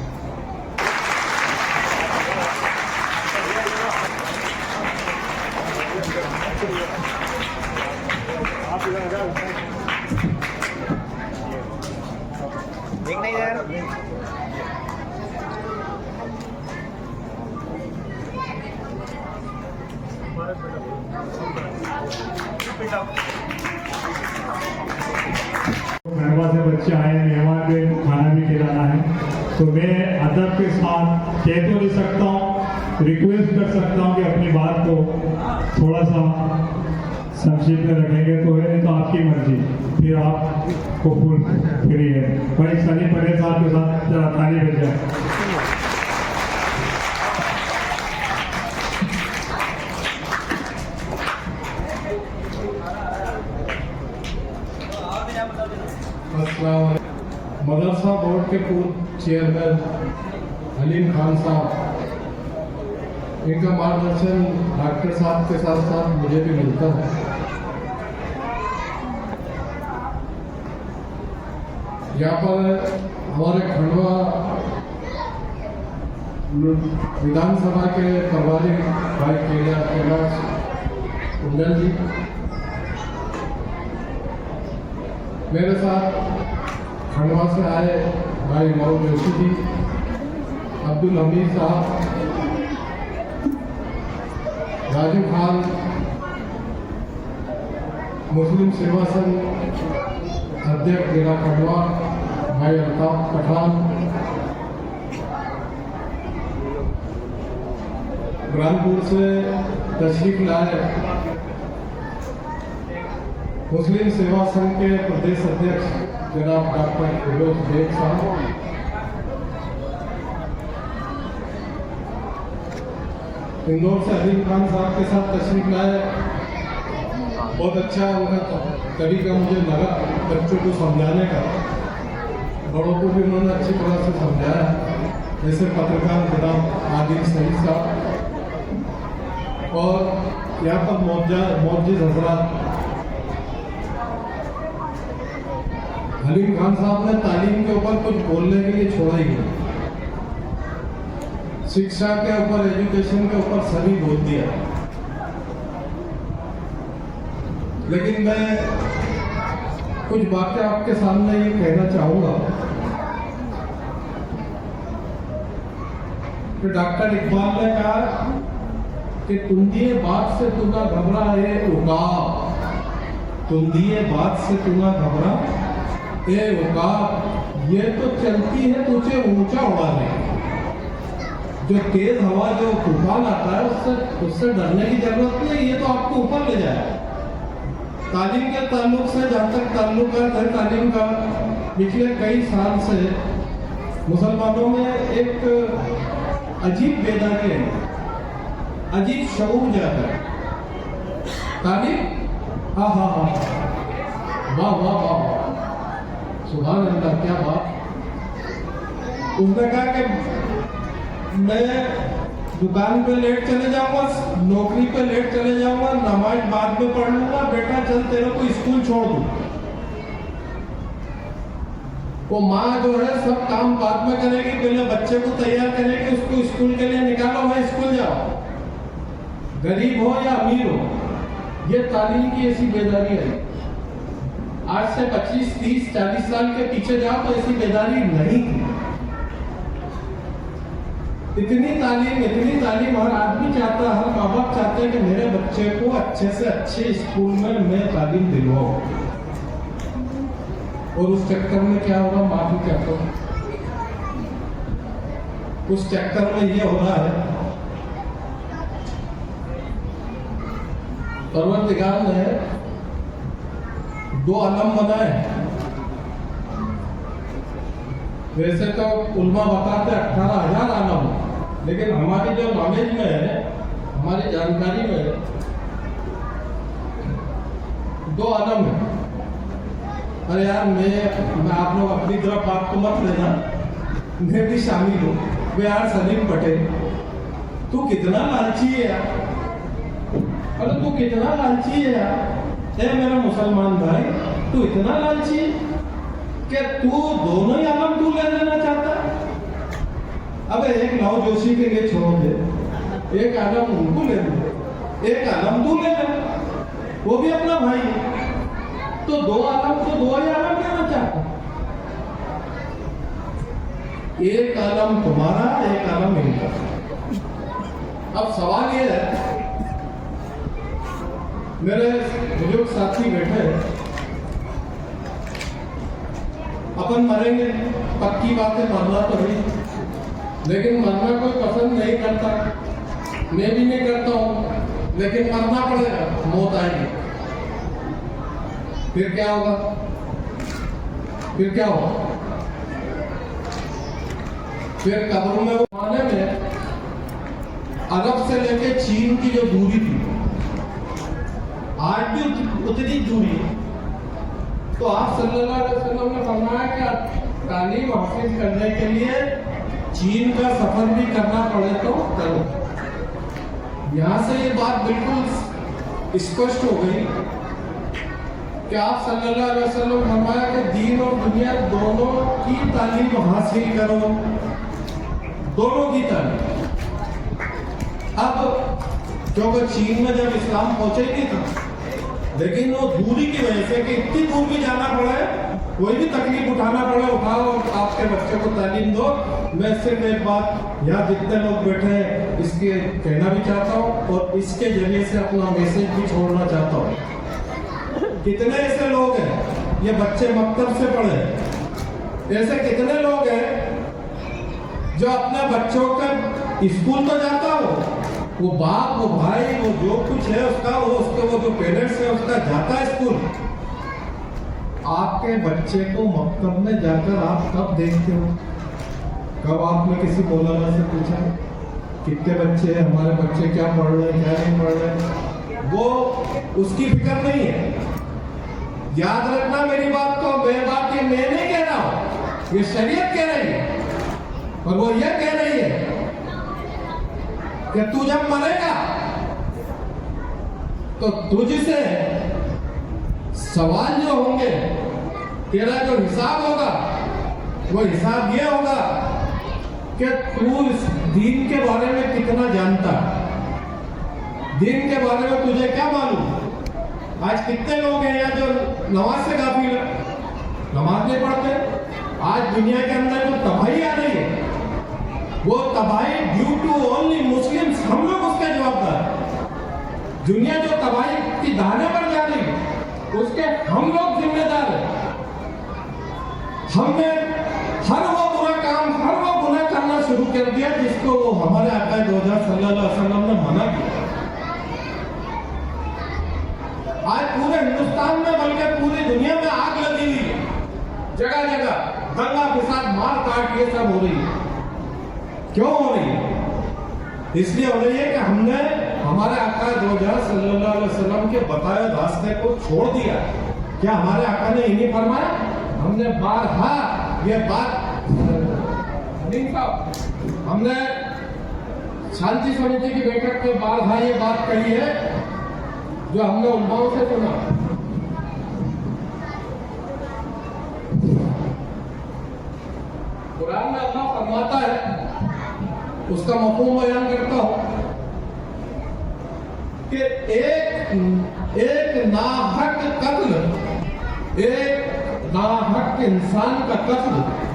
देखना यार। खंडवा से बच्चे आए, मेहमान के खाना भी खिलाना है, तो मैं अदब के साथ कह तो नहीं सकता हूँ, रिक्वेस्ट कर सकता हूँ कि अपनी बात को थोड़ा सा संक्षिप्त में रखेंगे तो है, नहीं तो आपकी मर्जी, फिर आपको फुल फ्री है। भाई सनी पटेल साहब के साथ जरा ताली बज जाए। मदरसा बोर्ड के पूर्व चेयरमैन हलीम खान साहब, इनका मार्गदर्शन डॉक्टर साहब के साथ साथ मुझे भी मिलता है। यहाँ पर हमारे खंडवा विधानसभा के प्रभारी भाई कैलाश कुंडल जी, मेरे साथ खंडवा से आए भाई मऊ जोशी जी, अब्दुल हमीद साहब, राजू खान, मुस्लिम सेवा संघ अध्यक्ष जिला खंडवा भाई अल्ताफ पठान, बुरहानपुर से तशरीफ लाए मुस्लिम सेवा संघ के प्रदेश अध्यक्ष जनाब डॉक्टर फिरोज बेग साहब, इंदौर से हलीम खान साहब के साथ तशरीफ लाए। बहुत अच्छा उनका तरीका मुझे लगा बच्चों को समझाने का, बड़ों को भी उन्होंने अच्छी तरह से समझाया, जैसे पत्रकार जनाब आदिल सईद साहब, और यहाँ पर मौजूद हजरात। हलीम खान साहब ने तालीम के ऊपर कुछ बोलने के लिए छोड़ा ही नहीं, शिक्षा के ऊपर, एजुकेशन के ऊपर सभी बोल दिया। लेकिन मैं कुछ बातें आपके सामने ये कहना चाहूंगा कि डॉक्टर इकबाल ने कहा कि तुम दिए बात से तू ना घबरा है उकाब, तुम दिए बात से तू ना घबरा ए उकाब, ये तो चलती है तुझे ऊंचा उड़ाने। जो तेज हवा, जो तूफान आता है, उससे डरने की जरूरत नहीं, ये तो आपको ऊपर ले जाए। तालीम के ताल्लुक से जहाँ तक ताल्लुक है तालीम का, पिछले कई साल से मुसलमानों में एक अजीब बेदारी है, अजीब शऊर जाता है। तालीम, हाँ हाँ हाँ, वाह वाह वाह, सुभान अल्लाह, क्या बात। उसने कहा कि मैं दुकान पे लेट चले जाऊंगा, नौकरी पे लेट चले जाऊंगा, नमाज बाद में पढ़ लूंगा, बेटा चल तेरे को स्कूल छोड़ दूं। वो माँ जो है सब काम बाद में करेगी, पहले बच्चे को तैयार करेगी, उसको स्कूल के लिए निकालो, भाई स्कूल जाओ, गरीब हो या अमीर हो। ये तालीम की ऐसी बेदारी है। आज से 25, 30, 40 साल के पीछे जाओ तो ऐसी बेदारी नहीं थी। इतनी तालीम हर आदमी चाहता है, हर माँ बाप चाहते हैं कि मेरे बच्चे को अच्छे से अच्छे स्कूल में मैं तालीम दिलवाऊं। और उस चक्कर में क्या होगा, माफी कहता हूं, उस चक्कर में ये हो रहा है, परवरदिगार ने 2 आलम बनाए। वैसे तो उल्मा बताते 18,000 आलम, लेकिन हमारी जो नॉलेज में है, हमारी जानकारी में है, 2 आलम है। अरे यार, मैं आप लोग अपनी तरफ बात को मत लेना, मैं भी शामिल हूँ। वे यार सलीम पटेल, तू कितना लालची है यार, अरे तू कितना लालची है यार। ए मेरा मुसलमान भाई, तू इतना लालची कि तू दोनों ही आलम तू ले लेना चाहता है। अबे एक नव जोशी के लिए छोड़ दे, एक आलम उनको ले ले, एक आलम तू ले ले, वो भी अपना भाई है। तो 2 आलम तो 2 ही आलम लेना चाहता, एक आलम तुम्हारा, एक आलम इनका। अब सवाल ये है, मेरे बुजुर्ग साथी बैठे, अपन मरेंगे, पक्की बात है, मरना तो नहीं, लेकिन मरना कोई पसंद नहीं करता, मैं भी नहीं करता हूं, लेकिन मरना पड़ेगा, मौत आएगी। फिर क्या होगा, फिर क्या होगा, फिर कब्रों में, जमाने में अरब से लेके चीन की जो दूरी थी, आज भी उतनी दूरी है। तो आप सल्लल्लाहु अलैहि वसल्लम ने फरमाया कि तालीम हासिल करने के लिए चीन का सफर भी करना पड़े तो करो। यहाँ से ये बात बिल्कुल स्पष्ट हो गई कि आप सल्लल्लाहु अलैहि वसल्लम ने फरमाया कि दीन और दुनिया दोनों की तालीम हासिल करो, दोनों की तालीम। अब क्योंकि चीन में जब इस्लाम पहुंचे नहीं था, लेकिन वो दूरी की वजह से कि इतनी दूर भी जाना पड़े, कोई भी तकलीफ उठाना पड़े, उठाओ और आपके बच्चे को तालीम दो। मैं सिर्फ एक बात यहाँ जितने लोग बैठे हैं इसके कहना भी चाहता हूँ और इसके जरिए से अपना मैसेज भी छोड़ना चाहता हूँ। कितने ऐसे लोग हैं, ये बच्चे मकतब से पढ़े, ऐसे कितने लोग हैं जो अपने बच्चों का स्कूल तो जाता हो, वो बाप, वो भाई, वो जो कुछ है उसका, वो उसके वो जो पेरेंट्स है उसका जाता है स्कूल। आपके बच्चे को मकतब में जाकर आप कब देखते हो? कब आपने किसी मौलाना से पूछा कितने बच्चे हैं, हमारे बच्चे क्या पढ़ रहे हैं, क्या नहीं पढ़ रहे? वो उसकी फिक्र नहीं है। याद रखना मेरी बात को, मैं बात ये मैं नहीं कह रहा हूं, ये शरीयत कह रही है, और वो ये कह रही है कि तू जब मरेगा तो तुझसे सवाल जो होंगे, तेरा जो हिसाब होगा, वो हिसाब ये होगा कि तू इस दीन के बारे में कितना जानता, दीन के बारे में तुझे क्या मालूम। आज कितने लोग हैं यहाँ जो नमाज से गाफिल है, नमाज नहीं पढ़ते। आज दुनिया के अंदर जो तबाही आ रही है, वो तबाही ड्यू टू ओनली मुस्लिम्स, हम लोग उसके जवाबदार हैं। दुनिया जो तबाही की दाने पर जा रही है, उसके हम लोग जिम्मेदार हैं। हमने हर वो बुरा काम, हर वो गुनाह करना शुरू कर दिया जिसको वो हमारे आका दो सल्लल्लाहु अलैहि वसल्लम ने मना किया। आज पूरे हिंदुस्तान में, बल्कि पूरी दुनिया में आग लगी हुई है, जगह जगह दंगा फसाद, मार काट, ये सब हो रही है। क्यों हो रही है? इसलिए हो रही है कि हमने हमारे आका दो सल्लल्लाहु अलैहि वसल्लम के बताए रास्ते को छोड़ दिया। क्या हमारे आका ने इन्हीं फरमाया? हमने बारहा ये बात, हमने शांति समिति की बैठक में बारहा ये बात कही है जो हमने उलमाओं से सुना। कुरान में अल्लाह फरमाता है, उसका मफहूम बयान करता हूं कि एक नाहक कत्ल, एक नाहक इंसान का कत्ल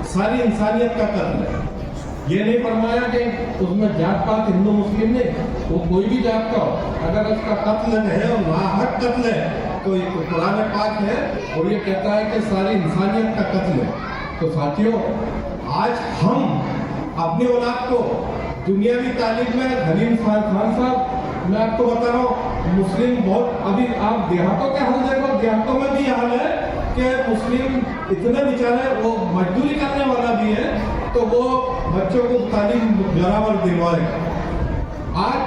सारी इंसानियत का कत्ल है। ये नहीं फरमाया कि उसमें जात पात हिंदू मुस्लिम नहीं, वो कोई भी जात का हो, अगर उसका कत्ल है और नाहक कत्ल है तो ये कुरान पाक है और ये कहता है कि सारी इंसानियत का कत्ल है। तो साथियों, आज हम अपनी औलाद को दुनियावी तालीम में हलीम खान साहब, मैं आपको बता रहा हूँ, मुस्लिम बहुत, अभी आप देहातों के हाल देखो, देहातों में भी हाल है कि मुस्लिम इतने बेचारे, वो मजदूरी करने वाला भी है तो वो बच्चों को तालीम बराबर दिलवाएगा। आज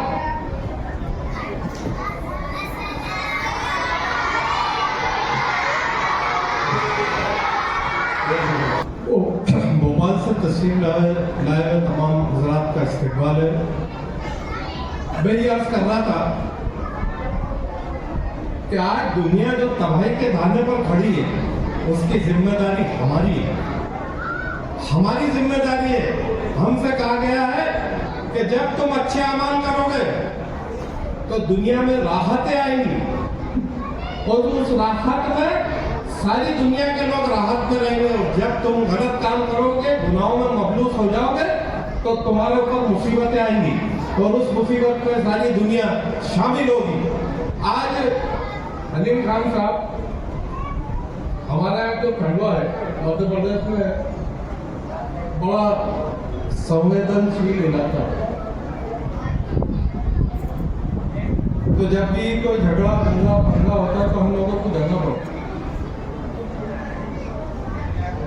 भोपाल से तस्लीम लाए हुए तमाम हजरात का इस्तकबाल है। मैं ये अर्ज कर रहा था कि आज दुनिया जो तबाही के धाने पर खड़ी है उसकी जिम्मेदारी हमारी है, हमारी जिम्मेदारी है। हमसे कहा गया है कि जब तुम अच्छे अमाल करोगे तो दुनिया में राहतें आएंगी और उस राहत में सारी दुनिया के लोग राहत में रहेंगे, और जब तुम गलत काम करोगे, गुनाहों में मबलूस हो जाओगे तो तुम्हारे ऊपर मुसीबतें आएंगी और उस मुसीबत में सारी दुनिया शामिल होगी। आज हलीम खान साहब, हमारा यहाँ जो खंडवा है मध्य प्रदेश में, बड़ा संवेदनशील इलाका है। तो जब भी कोई झगड़ा पंगा होता है तो हम लोगों को डरना पड़ता है।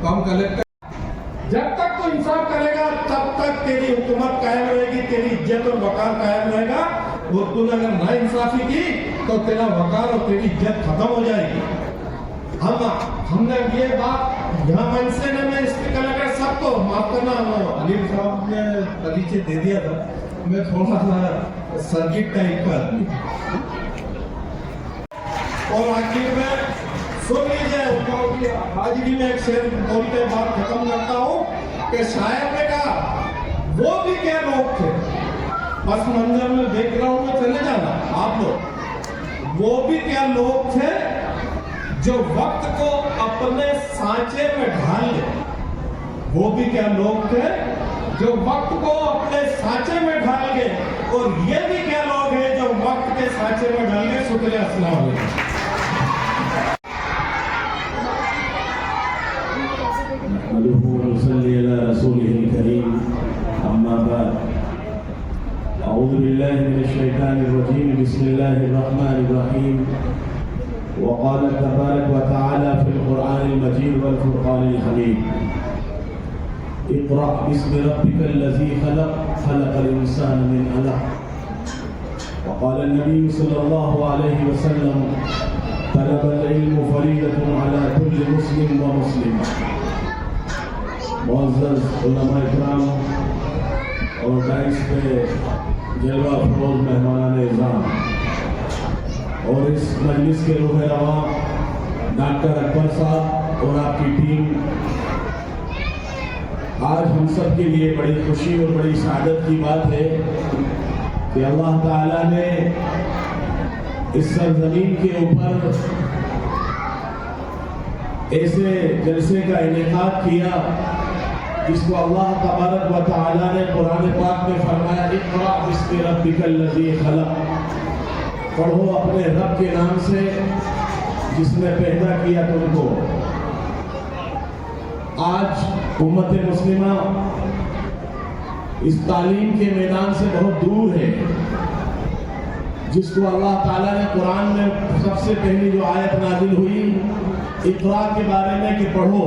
तो हम कलेक्टर, जब तक तो इंसाफ करेगा तब तक तेरी हुकूमत कायम रहेगी, तेरी इज्जत और वकार कायम रहेगा। और तूने अगर ना इंसाफी की तो तेरा वकार और तेरी इज्जत खत्म हो जाएगी। हमने ये बात यहाँ मनसे ने, मैं इसके कलेक्टर सबको माफ करना, अलीम साहब ने परिचय दे दिया था, मैं थोड़ा सा सर्किट टाइप का आदमी। और आखिर में सुन लीजिए, हाजिरी में एक शेर बोल के बात खत्म करता हूँ कि शायर ने कहा, वो भी क्या लोग थे, बस मंजर में देख रहा हूँ मैं, चले जाना आप लोग, वो भी क्या लोग थे जो वक्त को अपने सांचे में ढाल ले। वो भी क्या लोग थे जो वक्त को अपने सांचे में ढाल गए, और ये भी क्या लोग हैं जो वक्त के सांचे में ढाल गए। शुक्रिया, अस्सलाम वालेकुम। अऊज़ु बिल्लाहि मिनश शैतानिर रजीम, बिस्मिल्लाहिर रहमानिर रहीम। वक़ाल तबारक व तआला फ़िल क़ुरआनिल मजीद वल फ़ुरक़ानिल हमीद। इक़रा बिस्मि रब्बिकल लज़ी ख़लक़, ख़लक़ल इंसान मिन अलक़। वक़ाल नबी सल्लल्लाहु अलैहि वसल्लम, तलबुल इल्म फ़रीदतुन अला कुल्लि मुस्लिम व मुस्लिमा। मुअज़्ज़ज़ उलमा इकराम और डाइस पे जलवा फरोज़ मेहमानान इज़्ज़ाम और इस मजलिस के रूह रवा डॉक्टर अकबर साहब और आपकी टीम, आज हम सब के लिए बड़ी खुशी और बड़ी सआदत की बात है कि अल्लाह ताला ने इस सरजमीन के ऊपर ऐसे जलसे का इनेकाद किया जिसको अल्लाह तबारक व तआला ने कुरान पाक में फरमाया, इक़रा बिस्मि रब्बिकल लज़ी ख़लक़, पढ़ो अपने रब के नाम से जिसने पैदा किया तुमको। आज उम्मत मुस्लिमा इस तालीम के मैदान से बहुत दूर है, जिसको अल्लाह ताला ने कुरान में सबसे पहली जो आयत नाजिल हुई इक़रा के बारे में कि पढ़ो,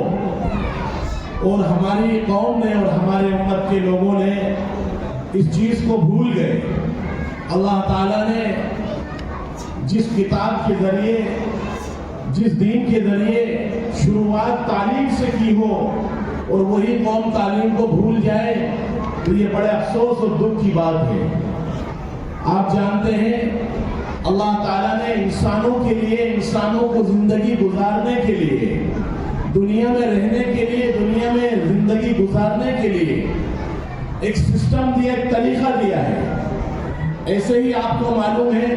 और हमारी कौम ने और हमारे उम्मत के लोगों ने इस चीज़ को भूल गए। अल्लाह ताला ने जिस किताब के ज़रिए, जिस दीन के ज़रिए शुरुआत तालीम से की हो और वही कौम तालीम को भूल जाए तो ये बड़े अफसोस और दुख की बात है। आप जानते हैं अल्लाह ताला ने इंसानों के लिए, इंसानों को ज़िंदगी गुजारने के लिए, दुनिया में रहने के लिए, दुनिया में ज़िंदगी गुजारने के लिए एक सिस्टम दिया, एक तरीका दिया है। ऐसे ही आपको मालूम है,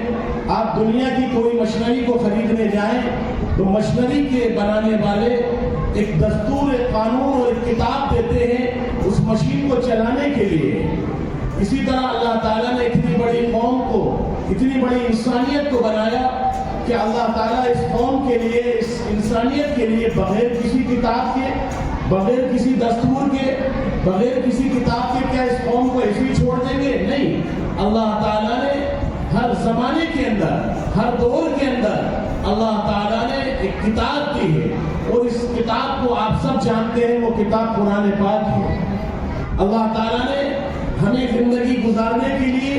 आप दुनिया की कोई मशीनरी को खरीदने जाएं तो मशीनरी के बनाने वाले एक दस्तूर, एक कानून और एक किताब देते हैं उस मशीन को चलाने के लिए। इसी तरह अल्लाह ताला ने इतनी बड़ी कौम को, इतनी बड़ी इंसानियत को बनाया कि अल्लाह ताला इस कौम के लिए, इस इंसानियत के लिए बगैर किसी किताब के, बगैर किसी दस्तूर के, बगैर किसी किताब के क्या इस कौम को ऐसे ही छोड़ देंगे? नहीं, अल्लाह ताला ने हर जमाने के अंदर, हर दौर के अंदर अल्लाह ताला ने एक किताब दी है और इस किताब को आप सब जानते हैं, वो किताब कुरान पाक है। अल्लाह ताला ने हमें जिंदगी गुजारने के लिए,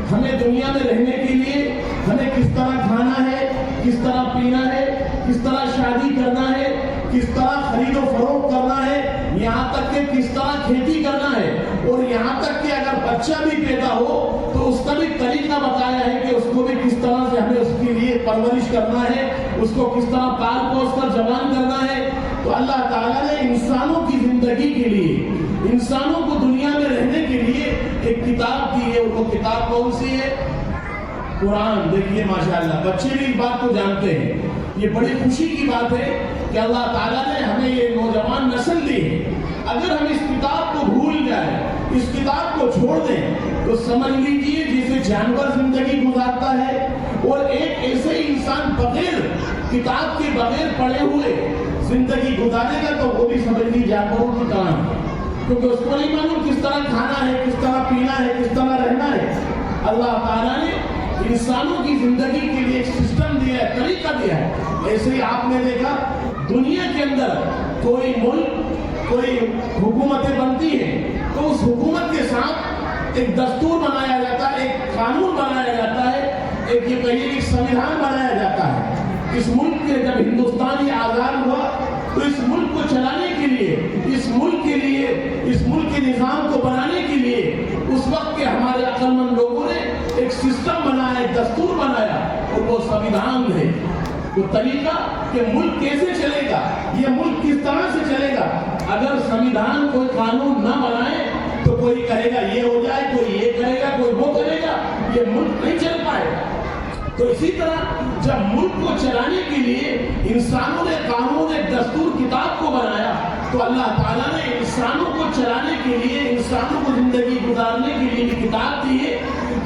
हमें दुनिया में रहने के लिए, हमें किस तरह खाना है, किस तरह पीना है, किस तरह शादी करना है, किस तरह खरीदो फरोख्त करना है, यहाँ तक कि किस तरह खेती करना है, और यहाँ तक कि अगर बच्चा भी पैदा हो तो उसका भी तरीका बताया है कि उसको भी किस तरह से हमें उसके लिए परवरिश करना है, उसको किस तरह पाल पोस कर जवान करना है। तो अल्लाह ताला ने इंसानों की जिंदगी के लिए, इंसानों को दुनिया में रहने के लिए एक किताब दी है। वो किताब कौन सी है? कुरान। देखिए माशाअल्लाह, बच्चे भी इस बात को जानते हैं। ये बड़ी खुशी की बात है कि अल्लाह ताला ने हमें ये नौजवान नस्ल दी है। अगर हम इस किताब को भूल जाए, इस किताब को छोड़ दें, तो समझ लीजिए जैसे जानवर जिंदगी गुजारता है और एक ऐसे इंसान बगैर किताब के, बगैर पढ़े हुए जिंदगी गुजारेगा, तो वो भी समझ लीजिए जानवरों की तरह है, क्योंकि उसको नहीं मालूम किस तरह खाना है, किस तरह पीना है, किस तरह रहना है। अल्लाह ताला ने इंसानों की जिंदगी के लिए एक सिस्टम दिया है, तरीका दिया है। ऐसे ही आपने देखा दुनिया के अंदर कोई मुल्क, कोई हुकूमतें बनती है तो उस हुकूमत के साथ एक दस्तूर बनाया जाता है, एक कानून बनाया जाता है, एक ये कहिए कि संविधान बनाया जाता है। इस मुल्क के जब हिंदुस्तान ये आजाद हुआ तो इस मुल्क को चलाने के लिए, इस मुल्क के लिए, इस मुल्क के निजाम को बनाने के लिए उस वक्त के हमारे अक्लमंद लोगों ने एक सिस्टम बनाया, एक दस्तूर बनाया, और वो संविधान है। वो तरीका कि मुल्क कैसे चलेगा, ये मुल्क किस तरह से चलेगा। अगर संविधान कोई कानून न बनाए तो कोई कहेगा ये हो जाए, कोई ये करेगा, कोई वो करेगा, ये मुल्क नहीं चल पाएगा। तो इसी तरह जब मुल्क को चलाने के लिए इंसानों ने कानून, एक दस्तूर, किताब को बनाया, तो अल्लाह ताला ने इंसानों को चलाने के लिए, इंसानों को जिंदगी गुजारने के लिए भी किताब दी है।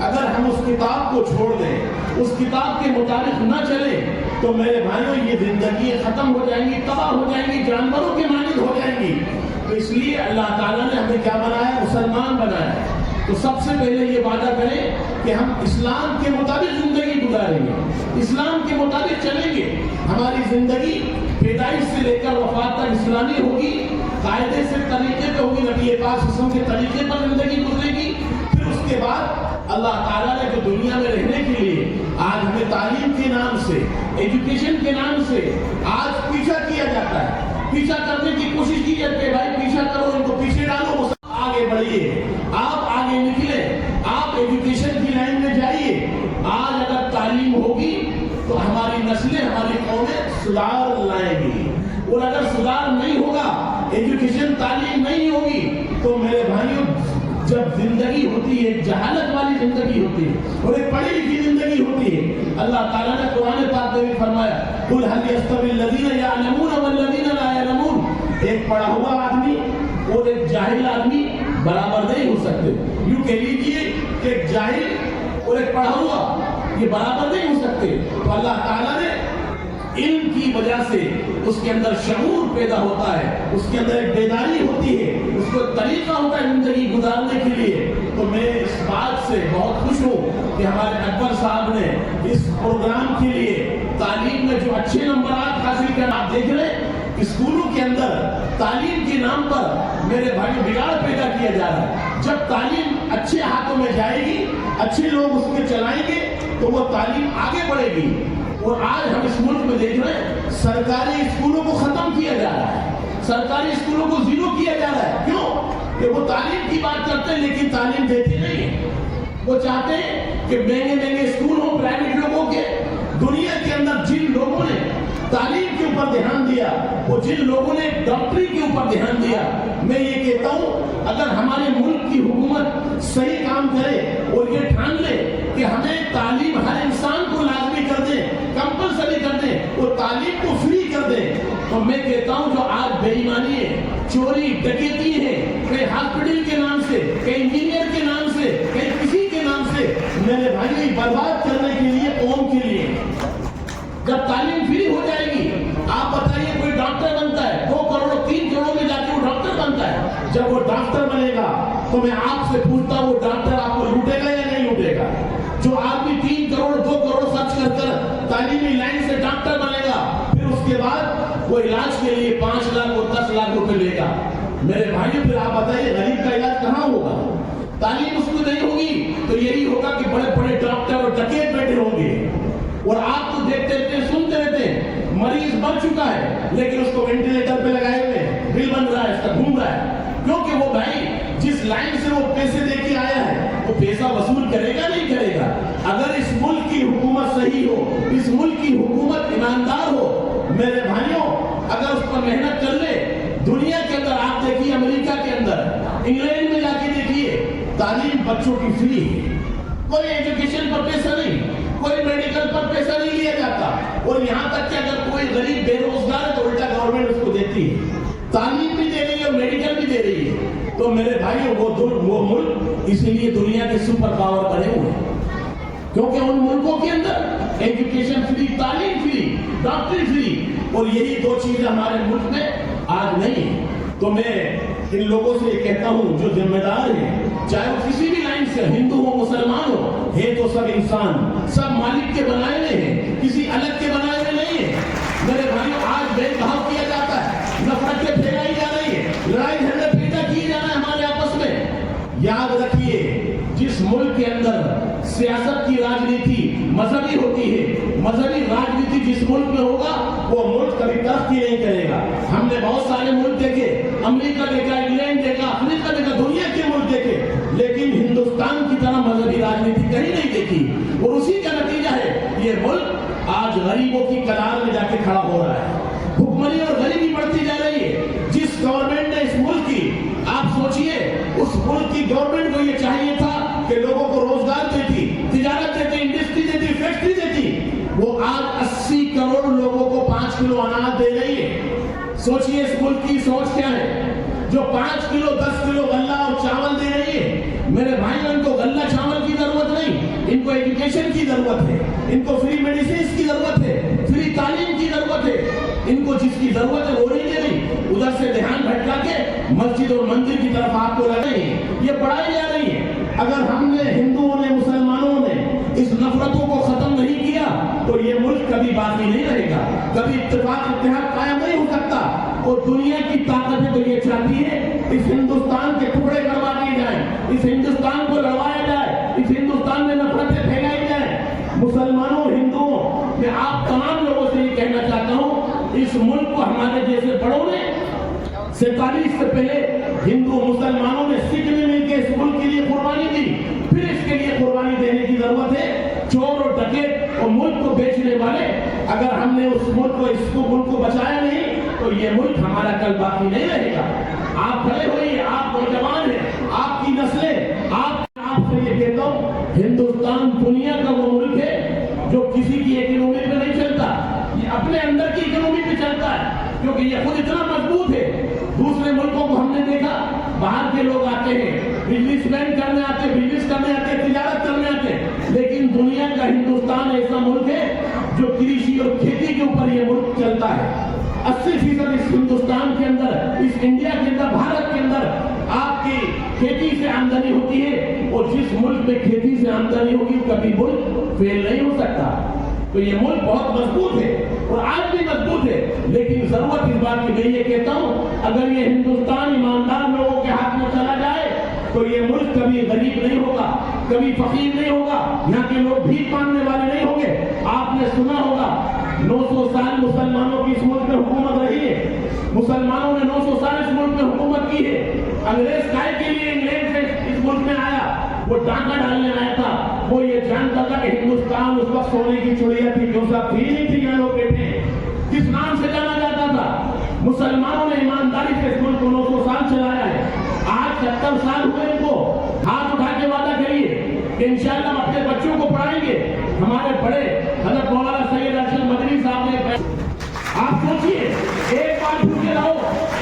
अगर हम उस किताब को छोड़ दें, उस किताब के मुताबिक न चले, तो मेरे भाइयों ये जिंदगी खत्म हो जाएंगी, तबाह हो जाएंगी, जानवरों के मानिंद हो जाएंगी। तो इसलिए अल्लाह ताला ने हमें क्या बनाया? मुसलमान बनाया। तो सबसे पहले ये वादा करें कि हम इस्लाम के मुताबिक जिंदगी गुजारेंगे, इस्लाम के मुताबिक चलेंगे। हमारी जिंदगी पैदाइश से लेकर वफात तक इस्लामी होगी, कायदे से, तरीके पे होगी, नबी पाक हुस्न के तरीके पर जिंदगी गुजरेगी। फिर उसके बाद अल्लाह ताला ने जो दुनिया में रहने के लिए आज हमें तालीम के नाम से, एजुकेशन के नाम से आज पीछा किया जाता है, पीछा करने की कोशिश की जाती है। भाई पीछा करो, इनको पीछे डालो, आगे बढ़िए, आप आगे निकले, आप एजुकेशन की लाइन में जाइए। आज अगर तालीम होगी तो हमारी नस्लें, हमारी कौमें सुधार लाएंगी, और अगर सुधार नहीं होगा, एजुकेशन, तालीम नहीं होगी, तो मेरे भाइयों जब जिंदगी होती है, जहालत वाली जिंदगी होती है और एक पढ़ी लिखी जिंदगी होती है। अल्लाह ताला ने कुरान पाक में भी फरमाया, कुल हल यस्तविल लज़ीना यअलमून वल्लज़ीना ला यअलमून। एक पढ़ा हुआ आदमी और एक जाहिल आदमी बराबर नहीं हो सकते। यूं कह लीजिए कि एक जाहिल और एक पढ़ा हुआ ये बराबर नहीं हो सकते। तो अल्लाह ताला ने इल्म की वजह से उसके अंदर शऊर पैदा होता है, उसके अंदर एक बेदारी होती है, उसको तरीका होता है जिंदगी गुजारने के लिए। तो मैं इस बात से बहुत खुश हूँ कि हमारे अकबर साहब ने इस प्रोग्राम के लिए तालीम में जो अच्छे नंबर हासिल कर, आप देख रहे हैं स्कूलों के अंदर तालीम के नाम पर मेरे भाई बिगाड़ पैदा किया जा रहा है। जब तालीम अच्छे हाथों में जाएगी, अच्छे लोग उसके चलाएंगे, तो वो तालीम आगे बढ़ेगी। और आज हम इस मुल्क में देख रहे हैं सरकारी स्कूलों को खत्म किया जा रहा है, सरकारी स्कूलों को जीरो किया जा रहा है। क्यों? कि वो तालीम की बात करते हैं लेकिन तालीम देते नहीं है। वो चाहते हैं कि महंगे महंगे स्कूल हो प्राइवेट लोगों के। दुनिया के अंदर जिन लोगों ने तालीम के ऊपर ध्यान दिया, वो जिन लोगों ने डॉक्टरी के ऊपर ध्यान दिया, मैं ये कहता हूँ अगर हमारे मुल्क की हुकूमत सही काम करे और ये ठान ले कि हमें तालीम हर इंसान को लाजमी कर दे, कंपलसरी कर दे और तालीम को फ्री कर दे, तो मैं कहता हूँ जो आज बेईमानी है, चोरी डकैती है, कहीं हॉस्पिटल के नाम से, कहीं इंजीनियर के नाम से, कहीं किसी के नाम से, मेरे भाई बर्बाद करने के लिए, कौम के लिए। जब तालीम फ्री हो जाएगी, आप बताइए कोई डॉक्टर बनता है 2 करोड़ 3 करोड़ में जाके वो डॉक्टर बनता है। जब वो डॉक्टर बनेगा तो मैं आपसे पूछता हूँ, वो डॉक्टर आपको लूटेगा या नहीं लूटेगा? जो आदमी 3 करोड़ 2 करोड़ खर्च कर तालीमी लाइन से डॉक्टर बनेगा, फिर उसके बाद वो इलाज के लिए 5 लाख और 10 लाख रुपए लेगा। मेरे भाइयों, फिर आप बताइए गरीब का इलाज कहाँ होगा? तालीम उसको नहीं होगी तो यही होगा कि बड़े बड़े डॉक्टर और डकैत बैठे होंगे। और आप तो देखते रहते, सुनते रहते हैं, मरीज मर चुका है लेकिन उसको वेंटिलेटर पे लगाए हुए हैं, बिल बन रहा है, उसका घूम रहा है। क्योंकि वो भाई जिस लाइन से वो पैसे देके आया है वो पैसा वसूल करेगा नहीं करेगा? अगर इस मुल्क की हुकूमत सही हो, इस मुल्क की हुकूमत ईमानदार हो, मेरे भाइयों, अगर उस पर मेहनत कर ले, दुनिया के अंदर आप देखिए, अमेरिका के अंदर, इंग्लैंड में जाके देखिए, तालीम बच्चों की फ्री है, कोई एजुकेशन पर पैसा नहीं, कोई मेडिकल पर पैसा नहीं लिया जाता। और यहाँ तक कि अगर कोई गरीब बेरोजगार है तो उल्टा गवर्नमेंट उसको देती है, तालीम भी दे रही है और मेडिकल भी दे रही है। तो मेरे भाइयों, वो मुल्क इसीलिए दुनिया के सुपर पावर बने हुए हैं, क्योंकि उन मुल्कों के अंदर एजुकेशन फ्री, तालीम फ्री, डॉक्टरी फ्री, और यही 2 चीजें हमारे मुल्क में आज नहीं है। तो मैं इन लोगों से ये कहता हूं जो जिम्मेदार हैं, चाहे वो किसी भी लाइन से, हिंदू हो मुसलमान हो, है तो सब इंसान, सब मालिक के बनाए हुए हैं, किसी अलग के बनाए हुए नहीं है। मेरे भाइयों, आज भेदभाव किया जाता है, नफरतें फैलाई जा रही है, लड़ाई झगड़े पैदा किए जा रहे हैं हमारे आपस में। याद रखिए, जिस मुल्क के अंदर सियासत की राजनीति मजहबी होती है, मजहबी राजनीति जिस मुल्क में होगा वो मुल्क कभी तरक्की नहीं करेगा। हमने बहुत सारे मुल्क देखे, अमेरिका देखा, इंग्लैंड देखा, अफ्रीका देखा, दुनिया के मुल्क देखे, लेकिन हिंदुस्तान की तरह मजहबी राजनीति कहीं नहीं देखी। और उसी का नतीजा है ये मुल्क आज गरीबों की कतार में जाके खड़ा हो रहा है, भुखमरी और गरीबी बढ़ती जा रही है। जिस गवर्नमेंट ने इस मुल्क की, आप सोचिए, उस मुल्क की गवर्नमेंट को ये चाहिए था कि लोगों को रोजगार देती, तिजारत देती, इंडस्ट्री देती, फैक्ट्री देती, वो आज 80 करोड़ लोगों को 5 किलो अनाज दे रही है। सोचिए इस मुल्क की सोच क्या है, जो 5 किलो 10 किलो गल्ला और चावल दे रही है। मेरे भाइयों, इनको गल्ला चावल की जरूरत नहीं, इनको एजुकेशन की जरूरत है, इनको फ्री मेडिसिन की जरूरत है, फ्री तालीम की जरूरत है। इनको जिसकी जरूरत है वो नहीं दे रही, उधर से ध्यान भटका के मस्जिद और मंदिर की तरफ आपको लग रही है, ये पढ़ाई जा रही है। अगर हमने, हिंदुओं ने, मुसलमानों ने इस नफरतों को खत्म नहीं किया तो ये मुल्क कभी बाकी नहीं रहेगा, कभी इत्तेफाक इत्तेहाद कायम नहीं हो सकता। और दुनिया की ताकतें तो ये चाहती है इस हिंदुस्तान के टुकड़े करवा दिए जाए, इस हिंदुस्तान को लड़वाया जाए, इस हिंदुस्तान में नफरतें फैलाई जाए। मुसलमानों, हिंदुओं, मैं आप तमाम लोगों से ये कहना चाहता हूँ, इस मुल्क को हमारे जैसे बड़ों ने 47 से पहले हिंदू मुसलमानों ने सिख ने मिलकर इस मुल्क के लिए कुर्बानी दी, फिर इसके लिए कुर्बानी देने की जरूरत है। चोर और डकैत और मुल्क को बेचने वाले, अगर हमने उस मुल्क को, इसको मुल्क को बचाया नहीं तो ये मुल्क हमारा कल बाकी नहीं रहेगा। आप खड़े होइए, आप नौजवान हैं, आपकी नस्लें, आपसे ये कहता हूँ, हिंदुस्तान दुनिया का वो मुल्क है जो किसी की इकोनॉमी पे नहीं चलता, ये अपने अंदर की इकोनॉमी पे चलता है, क्योंकि ये खुद इतना मजबूत है। दूसरे मुल्कों को हमने देखा, बाहर के लोग आते हैं, बिजनेसमैन करने आते हैं, बिजनेस करने आते हैं, तिजारत करने आते हैं, लेकिन दुनिया का हिंदुस्तान ऐसा मुल्क है जो कृषि और खेती के ऊपर ये मुल्क चलता है। 80% इस हिंदुस्तान के अंदर, इस इंडिया के अंदर, भारत के अंदर आपकी खेती से आमदनी होती है, और जिस मुल्क में खेती से आमदनी होगी कभी मुल्क फेल नहीं हो सकता। तो ये मुल्क बहुत मजबूत है और आज भी मजबूत है, लेकिन जरूरत इस बात की, मैं ये कहता हूँ, अगर ये हिंदुस्तान ईमानदार लोगों के हाथ में चला जाए तो ये मुल्क कभी गरीब नहीं होगा, कभी फकीर नहीं होगा, यहाँ के लोग भीख मांगने वाले नहीं होंगे। आपने सुना होगा 900 साल मुसलमानों की इस मुल्क में हुकूमत रही है, मुसलमानों ने 900 साल इस मुल्क में हुकूमत की है। अंग्रेज काय के लिए इंग्लैंड से इस मुल्क में आया, वो डाका डालने आया था, वो ये जानता था कि हिंदुस्तान उस वक्त सोने की चिड़िया थी, जो सब थी नहीं थी, यहाँ लोग बैठे किस नाम से जाना जाता था। मुसलमानों ने ईमानदारी से इस मुल्क को 900 साल चलाया है। आज 70 साल हुए इनको, हाथ उठा के वादा करिए कि इंशाअल्लाह हम अपने बच्चों को पढ़ाएंगे। हमारे बड़े हज़रत मौलाना सैयद अरशद मदनी साहब ने आप सोचिए, एक बार भूखे रहो,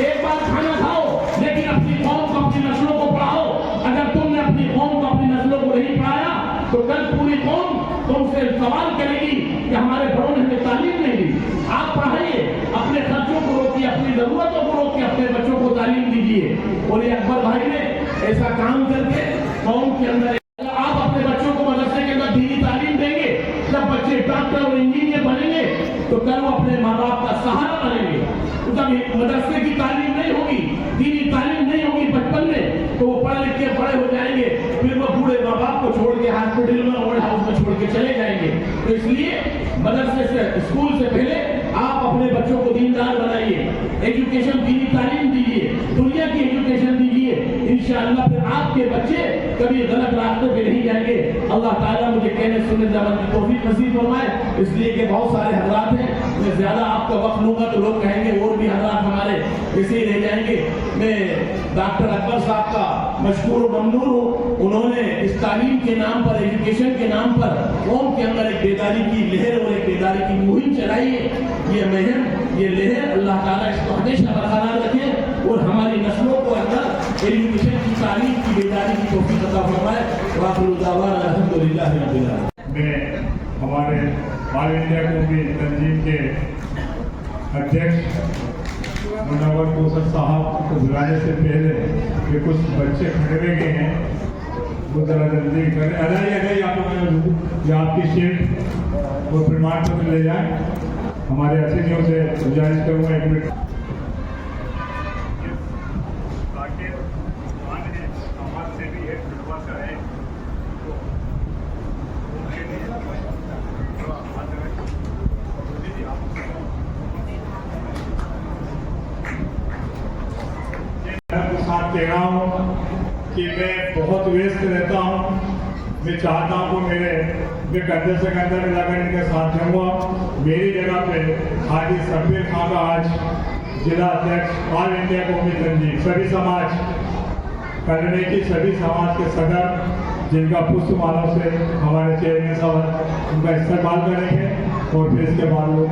एक बार खाना खाओ, लेकिन अपनी कौम को, अपनी नस्लों को पढ़ाओ। अगर तुमने अपनी कौम को, अपनी नस्लों को नहीं पढ़ाया तो कल पूरी कौम तुमसे सवाल करेगी कि हमारे बड़ों ने हमें तालीम नहीं दी। आप पढ़ाइए, अपने खर्चों को रोकिए, अपनी जरूरतों को रोकिए, अपने बच्चों को तालीम दीजिए। और ये अकबर भाई ने ऐसा काम करके कौम के अंदर, आप अपने बच्चों को मदरसे के अंदर दीनी तालीम देंगे, जब बच्चे डॉक्टर और इंजीनियर बनेंगे तो कल वो अपने माँ बाप का सहारा बनेंगे। तो जब मदरसे की तालीम नहीं होगी, दीनी तालीम नहीं होगी बचपन में, तो वो पढ़ लिख के बड़े हो जाएंगे, फिर वो बूढ़े माँ बाप को छोड़ के हॉस्पिटल में, ओल्ड हाउस में छोड़ के चले जाएंगे। तो इसलिए मदरसे से, स्कूल से पहले आप अपने बच्चों को दीनदार बनाइए, एजुकेशन, दीनी तालीम दीजिए, दुनिया की एजुकेशन दीजिए। इंशाअल्लाह फिर आपके बच्चे कभी गलत रास्ते पे नहीं जाएंगे। अल्लाह ताला मुझे कहने सुनने जबान की तौफीक नसीब फरमाए। इसलिए कि बहुत सारे हजरात हैं, मैं ज्यादा आपका वक्त लूंगा तो लोग कहेंगे और भी हजरात हमारे ऐसे ही रह जाएंगे। मैं डॉक्टर अकबर साहब का मशकूर और ममनून हूँ। उन्होंने इस तालीम के नाम पर, एजुकेशन के नाम पर कौम के अंदर एक बेदारी की लहर और एक बेदारी की मुहिम चलाई है। ये मुहिम, ये लहर, अल्लाह ताला इसको हमेशा बरकरार रखे और हमारी नस्लों को अंदर एजुकेशन की, तालीम की, बेदारी की तौफीक अता फरमाए। वाखिरु दावाना अल्हम्दुलिल्लाहि रब्बिल आलमीन। मैं हमारे ऑल इंडिया कौमी तंजीम के अध्यक्ष मुनव्वर कौसर साहब को बुलाने से पहले ये कुछ बच्चे खड़े हुए गए हैं, वो जरा जल्दी करें। अगर आप लोग आपकी शीट वो प्रमाण पत्र ले जाएं, हमारे अतिथियों से गुजारिश करूँगा 1 मिनट। साथ कह रहा हूँ कि मैं बहुत व्यस्त रहता हूँ। मैं चाहता हूँ कि मैं कंधे से कंधा मिलाकर इनके साथ रहूँगा। मेरी जगह पे हाजी शब्बीर खान का आज जिला अध्यक्ष ऑल इंडिया कौमी तंजीम, सभी समाज करने की, सभी समाज के सदर, जिनका पुष्प मालाओं से हमारे चेयरमैन साहब उनका इस्तेमाल करेंगे और फिर इसके बाद लोग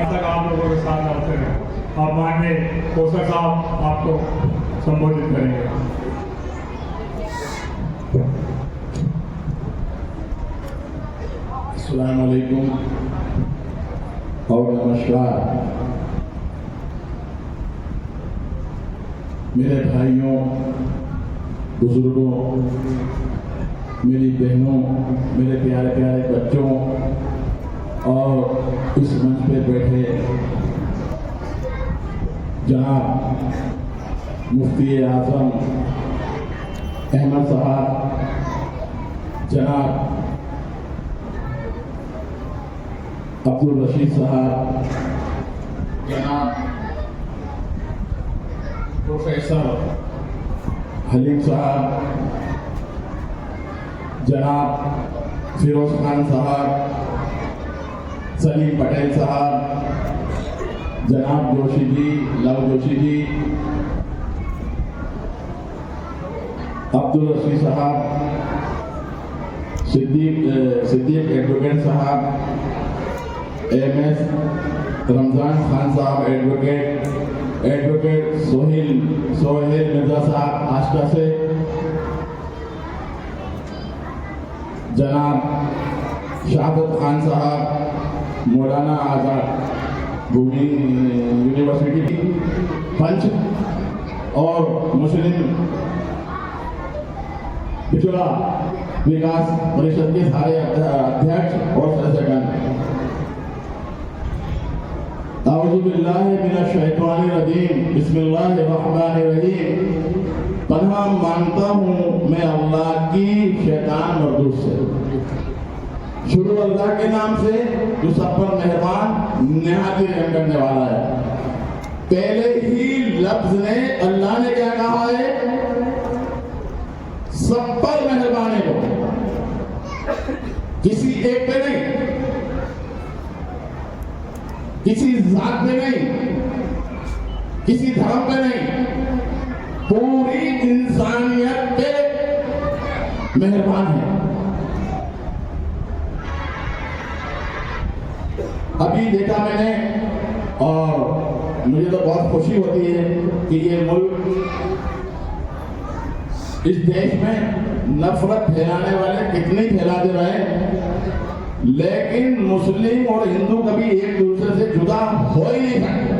तक आप लोगों के साथ आते हैं। आप माननीय कौसर साहब आपको संबोधित करेंगे। अस्सलाम वालेकुम और नमस्कार। मेरे भाइयों, बुजुर्गों, मेरी बहनों, मेरे प्यारे प्यारे बच्चों और इस मंच पे बैठे जनाब मुफ्ती आजम अहमद साहब, जनाब अब्दुल रशीद साहब, जनाब प्रोफेसर हलीम साहब, जनाब फिरोज खान साहब, सलीम पटेल साहब, जनाब जोशी जी, लव जोशी जी, अब्दुल रशीद साहब, सिद्दीक एडवोकेट साहब, MS रमजान खान साहब एडवोकेट सोहेल मिर्जा साहब आष्टा से, जनाब शहादत खान साहब मौलाना आज़ाद यूनिवर्सिटी पंच और मुस्लिम पिछड़ा विकास परिषद के सारे अध्यक्ष और सदस्यगण। अऊज़ु बिल्लाहि मिनश शैतानिर रजीम, बिस्मिल्लाहिर रहमानिर रहीम। पनाह मांगता हूँ मैं अल्लाह की शैतान मरदूद से। शुरू अल्लाह के नाम से जो सब पर मेहरबान निहायत रहम करने वाला है। पहले ही लफ्ज ने अल्लाह ने क्या कहा है? सब पर मेहरबानी हो, किसी एक पे नहीं। किसी जात पे नहीं, किसी धर्म पे नहीं, पूरी इंसानियत पे मेहरबान है। अभी देखा मैंने और मुझे तो बहुत खुशी होती है कि ये मुल्क, इस देश में नफरत फैलाने वाले कितने फैला दे रहे हैं, लेकिन मुस्लिम और हिंदू कभी एक दूसरे से जुदा हो ही नहीं सकते।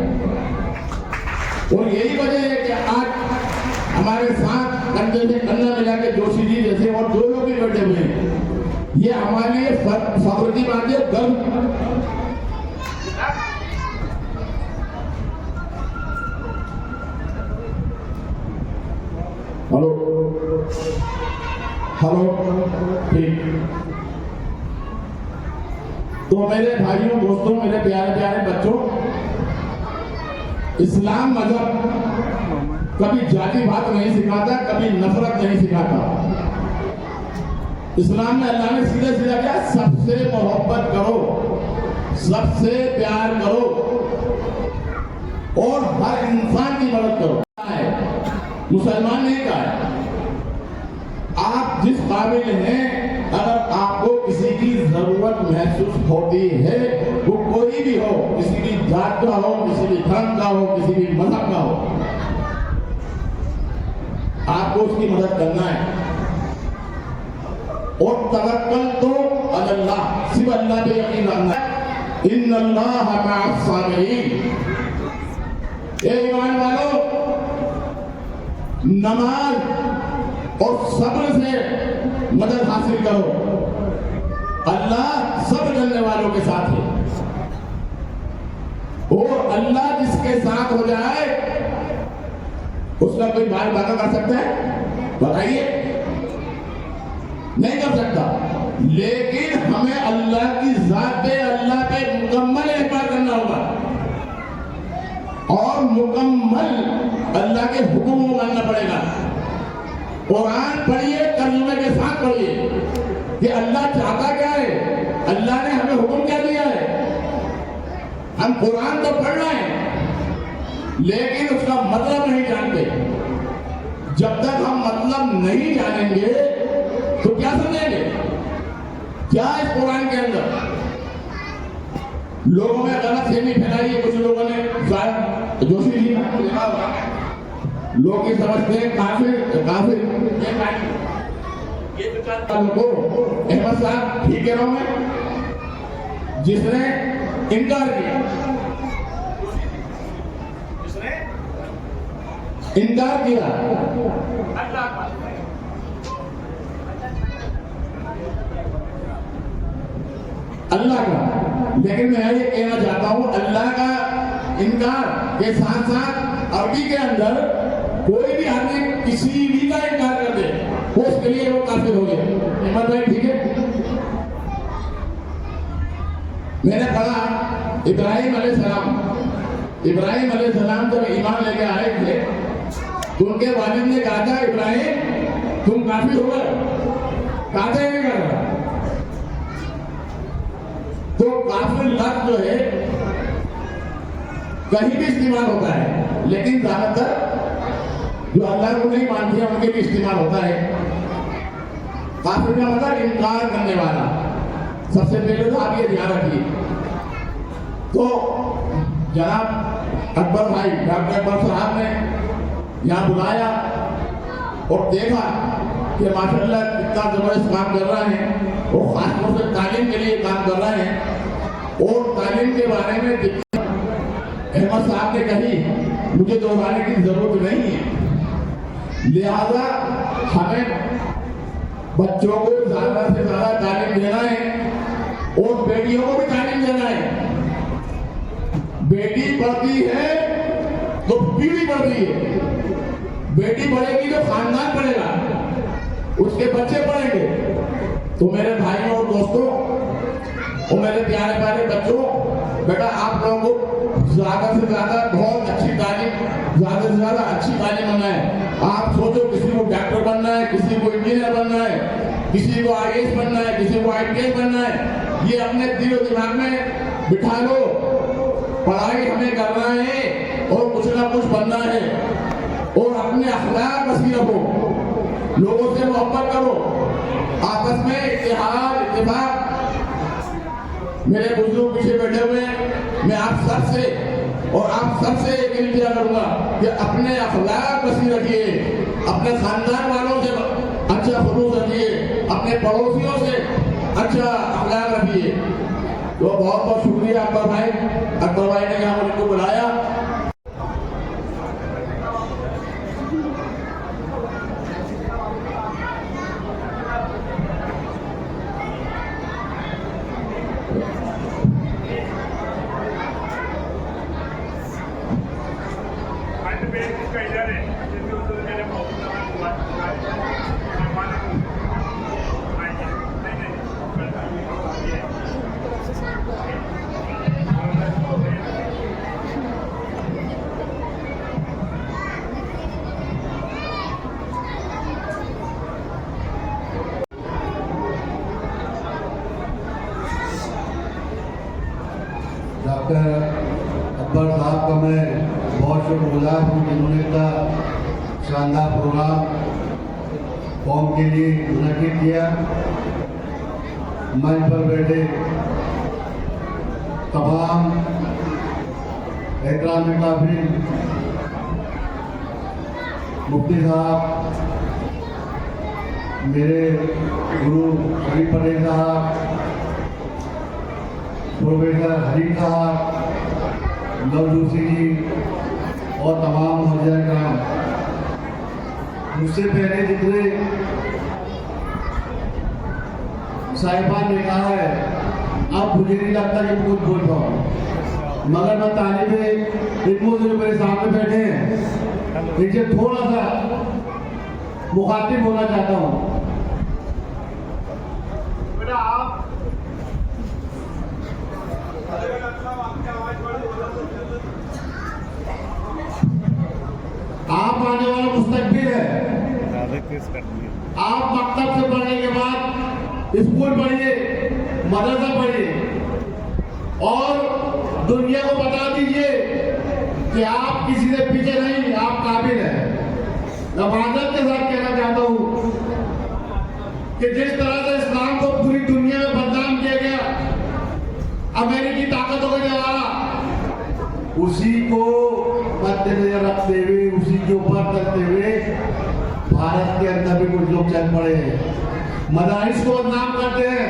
और यही वजह है कि आज हमारे साथ कंधे से कंधा मिला के जोशी जी जैसे और दो लोग भी बैठे हुए हैं। ये हमारे लिए फख्र की बात है, गर्व। हेलो हेलो, ठीक। तो मेरे भाइयों, दोस्तों, मेरे प्यारे प्यारे बच्चों, इस्लाम मजहब कभी जाति बात नहीं सिखाता, कभी नफरत नहीं सिखाता। इस्लाम में अल्लाह ने सीधा सीधा क्या, सबसे मोहब्बत करो, सबसे प्यार करो और हर इंसान की मदद करो। मुसलमान नहीं कहा है। आप जिस काबिल हैं, अगर आपको किसी की जरूरत महसूस होती है, वो कोई भी हो, किसी भी जात का हो, किसी भी धर्म का हो, किसी भी मजहब का हो, आपको उसकी मदद करना है। और तवक्कल तो अल्लाह, सिर्फ अल्लाह पे यकीन रखना है। इन्नल्लाह मअस साबिरीन। ए ईमान वालों, नमाज और सब्र से मदद हासिल करो। अल्लाह सब जानने वालों के साथ है। और अल्लाह जिसके साथ हो जाए, उसका कोई बाल बाका कर सकता है? बताइए, नहीं कर सकता। लेकिन हमें अल्लाह की जात पे, अल्लाह पे मुकम्मल एतबार करना होगा और मुकम्मल अल्लाह के हुक्म को मानना पड़ेगा। कुरान पढ़िए, तर्जुमे के साथ पढ़िए कि अल्लाह चाहता क्या है, अल्लाह ने हमें हुक्म क्या दिया है। हम कुरान तो पढ़ रहे हैं, लेकिन उसका मतलब नहीं जानते। जब तक हम मतलब नहीं जानेंगे तो क्या समझेंगे, क्या इस कुरान के अंदर। लोगों में गलतफहमी फैलाई है कुछ लोगों ने, जोशी जी ने देखा होगा, लोग ये समझते हैं काफिर ये को अहमद साहब ठीक है में जिसने इनकार किया, इनकार किया अल्लाह का। लेकिन मैं ये कहना चाहता हूं, अल्लाह का इनकार के साथ साथ अरबी के अंदर कोई भी आदमी किसी भी का इनकार कर दे, वो उसके लिए वो काफिर हो गया। अहमद भाई ठीक है। मैंने पढ़ा इब्राहिम अलैहिस्सलाम जब ईमान लेके आए थे तो उनके वालिद ने कहा था, इब्राहिम तुम काफिर हो गए, कहा था नहीं कर रहा। तो काफिर लफ्ज़ जो है कहीं भी इस्तेमाल होता है, लेकिन ज्यादातर जो अल्लाह को नहीं मानते हैं उनके लिए इस्तेमाल होता है। काफिर का मतलब इनकार करने वाला। सबसे पहले तो आप ये ध्यान रखिए। तो जनाब अकबर भाई, डॉक्टर अकबर साहब ने यहाँ बुलाया और देखा कि माशाअल्लाह कितना जबरदस्त काम कर रहे हैं और खासतौर से तालीम के लिए काम कर रहे हैं। और तालीम के बारे में अहमद साहब ने कही, मुझे दोहराने की जरूरत नहीं है। लिहाजा हमें बच्चों को ज्यादा से ज्यादा तालीम देना है और बेटियों को भी तालीम देना है। बेटी पढ़ती है तो पीढ़ी बढ़ती है, बेटी पढ़ेगी तो खानदान पढ़ेगा, उसके बच्चे पढ़ेंगे। तो मेरे भाइयों और दोस्तों और मेरे प्यारे प्यारे बच्चों, बेटा आप लोगों को ज्यादा से ज्यादा बहुत अच्छी तालीम, ज्यादा से ज्यादा अच्छी तालीम बनना है। आप सोचो किसी को डॉक्टर बनना है, किसी को इंजीनियर बनना है, किसी को IAS बनना है, किसी को IPS बनना है, ये अपने दिल और दिमाग में बिठा लो पढ़ाई हमें करना है और कुछ ना कुछ बनना है और अपने अखलाक बसी रखो, लोगों से मोहब्बत करो, आपस में इत्तेहाद इत्तेफाक। मेरे बुजुर्ग पीछे बैठे हुए हैं, मैं आप सबसे और आप सबसे एक इल्तिजा करूंगा कि अपने अखलाक बसी रखिए, अपने खानदान वालों से अच्छा खुलूस रखिए, अपने पड़ोसियों से अच्छा अखलाक रखिए। तो बहुत बहुत शुक्रिया अकबर भाई ने यहाँ मुझको बुलाया। डॉक्टर अकबर साहब का मैं बहुत शुक्रगुजार हूँ जिन्होंने इतना शानदार प्रोग्राम कौम के लिए मुनक्किद किया। मंच पर बैठे तमाम एहतराम काबिल मुफ्ती साहब, मेरे गुरु शरीफ पटेल साहब, प्रोफेसर हरी साहब, नवजोशी जी और तमाम मुहर्रिर कराम, मुझसे पहले जितने साहिबान ने कहा है, अब मुझे नहीं लगता कि कुछ बोल पाऊँ, मगर मैं तालिबे इल्मों जो मेरे सामने बैठे हैं इनसे थोड़ा सा मुखातिब होना चाहता हूँ। बेटा आप आने वाला मुस्तकबिल है। आप मकतब से पढ़ने के बाद स्कूल पढ़िए, मदरसा पढ़िए और दुनिया को बता दीजिए कि आप किसी से पीछे नहीं, आप काबिल हैं। मैं माजरत के साथ कहना चाहता हूँ कि जिस तरह से इस्लाम को पूरी दुनिया में बदनाम किया गया अमेरिकी ताकतों के द्वारा, उसी को मद्देनजर रखते हुए, उसी के ऊपर करते हुए भारत के अंदर भी कुछ लोग चल पड़े हैं। मदारिस को बदनाम करते हैं,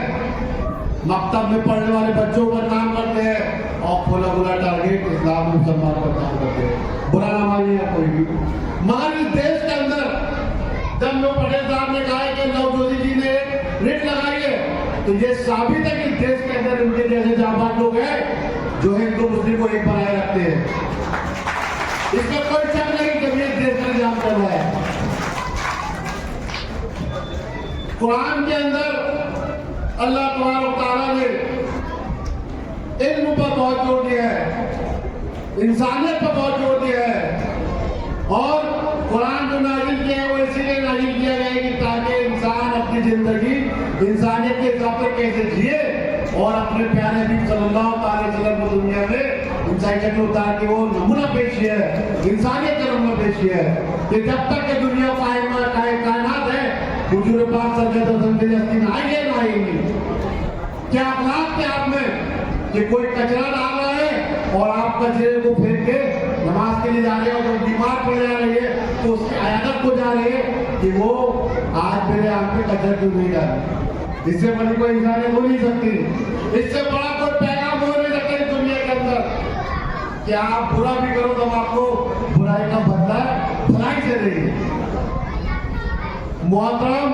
मकतब में पढ़ने वाले बच्चों को बदनाम करते हैं और खुला खुला टारगेट इस्लाम मुसलमान को बदनाम करते हैं। बुरा ना मानिए कोई भी, मगर इस देश के अंदर जब लोग पटेल साहब ने कहा कि नवजोशी जी ने रिट लगाई है, तो ये साबित है कि देश के अंदर उनके जैसे जाबाज लोग हैं जो हिंदू मुस्लिम को एक बनाए रखते हैं। इसका कोई शक नहीं कि ये देश का निजाम चल रहा है। कुरान के अंदर अल्लाह तआला ने इल्म पर बहुत जोर दिया है, इंसानियत पर बहुत जोर दिया है और कुरान जो नाजिल किया है वो इसीलिए नाजिल किया गया है कि ताकि इंसान अपनी जिंदगी इंसानियत के हिसाब से कैसे जिए और अपने प्यारे नबी सल्लल्लाहु अलैहि वसल्लम को दुनिया में इंसानी शक्ल उतार के वो नमूना पेश किया है, इंसानियत का नमूना पेश किया है कि जब तक के दुनिया कायनात है हुजूर पाक सल्लल्लाहु अलैहि वसल्लम आएंगे ना आएंगे। क्या अखलाक के आप में कि कोई कचरा डाल रहा है और आप कचरे को फेंक के नमाज के लिए जा रहे हो, तो बीमार पड़ जा रही है तो उसकी आयादत को जा रही है कि वो आज मेरे आंख पे कचरा क्यों नहीं डाल। इससे बड़ी कोई इंसानियत हो नहीं सकती, इससे बड़ा कोई पैगाम हो नहीं सकता इस दुनिया के अंदर कि आप बुरा भी करो तो आपको बुराई का बदला भलाई से देंगे। मोहतरम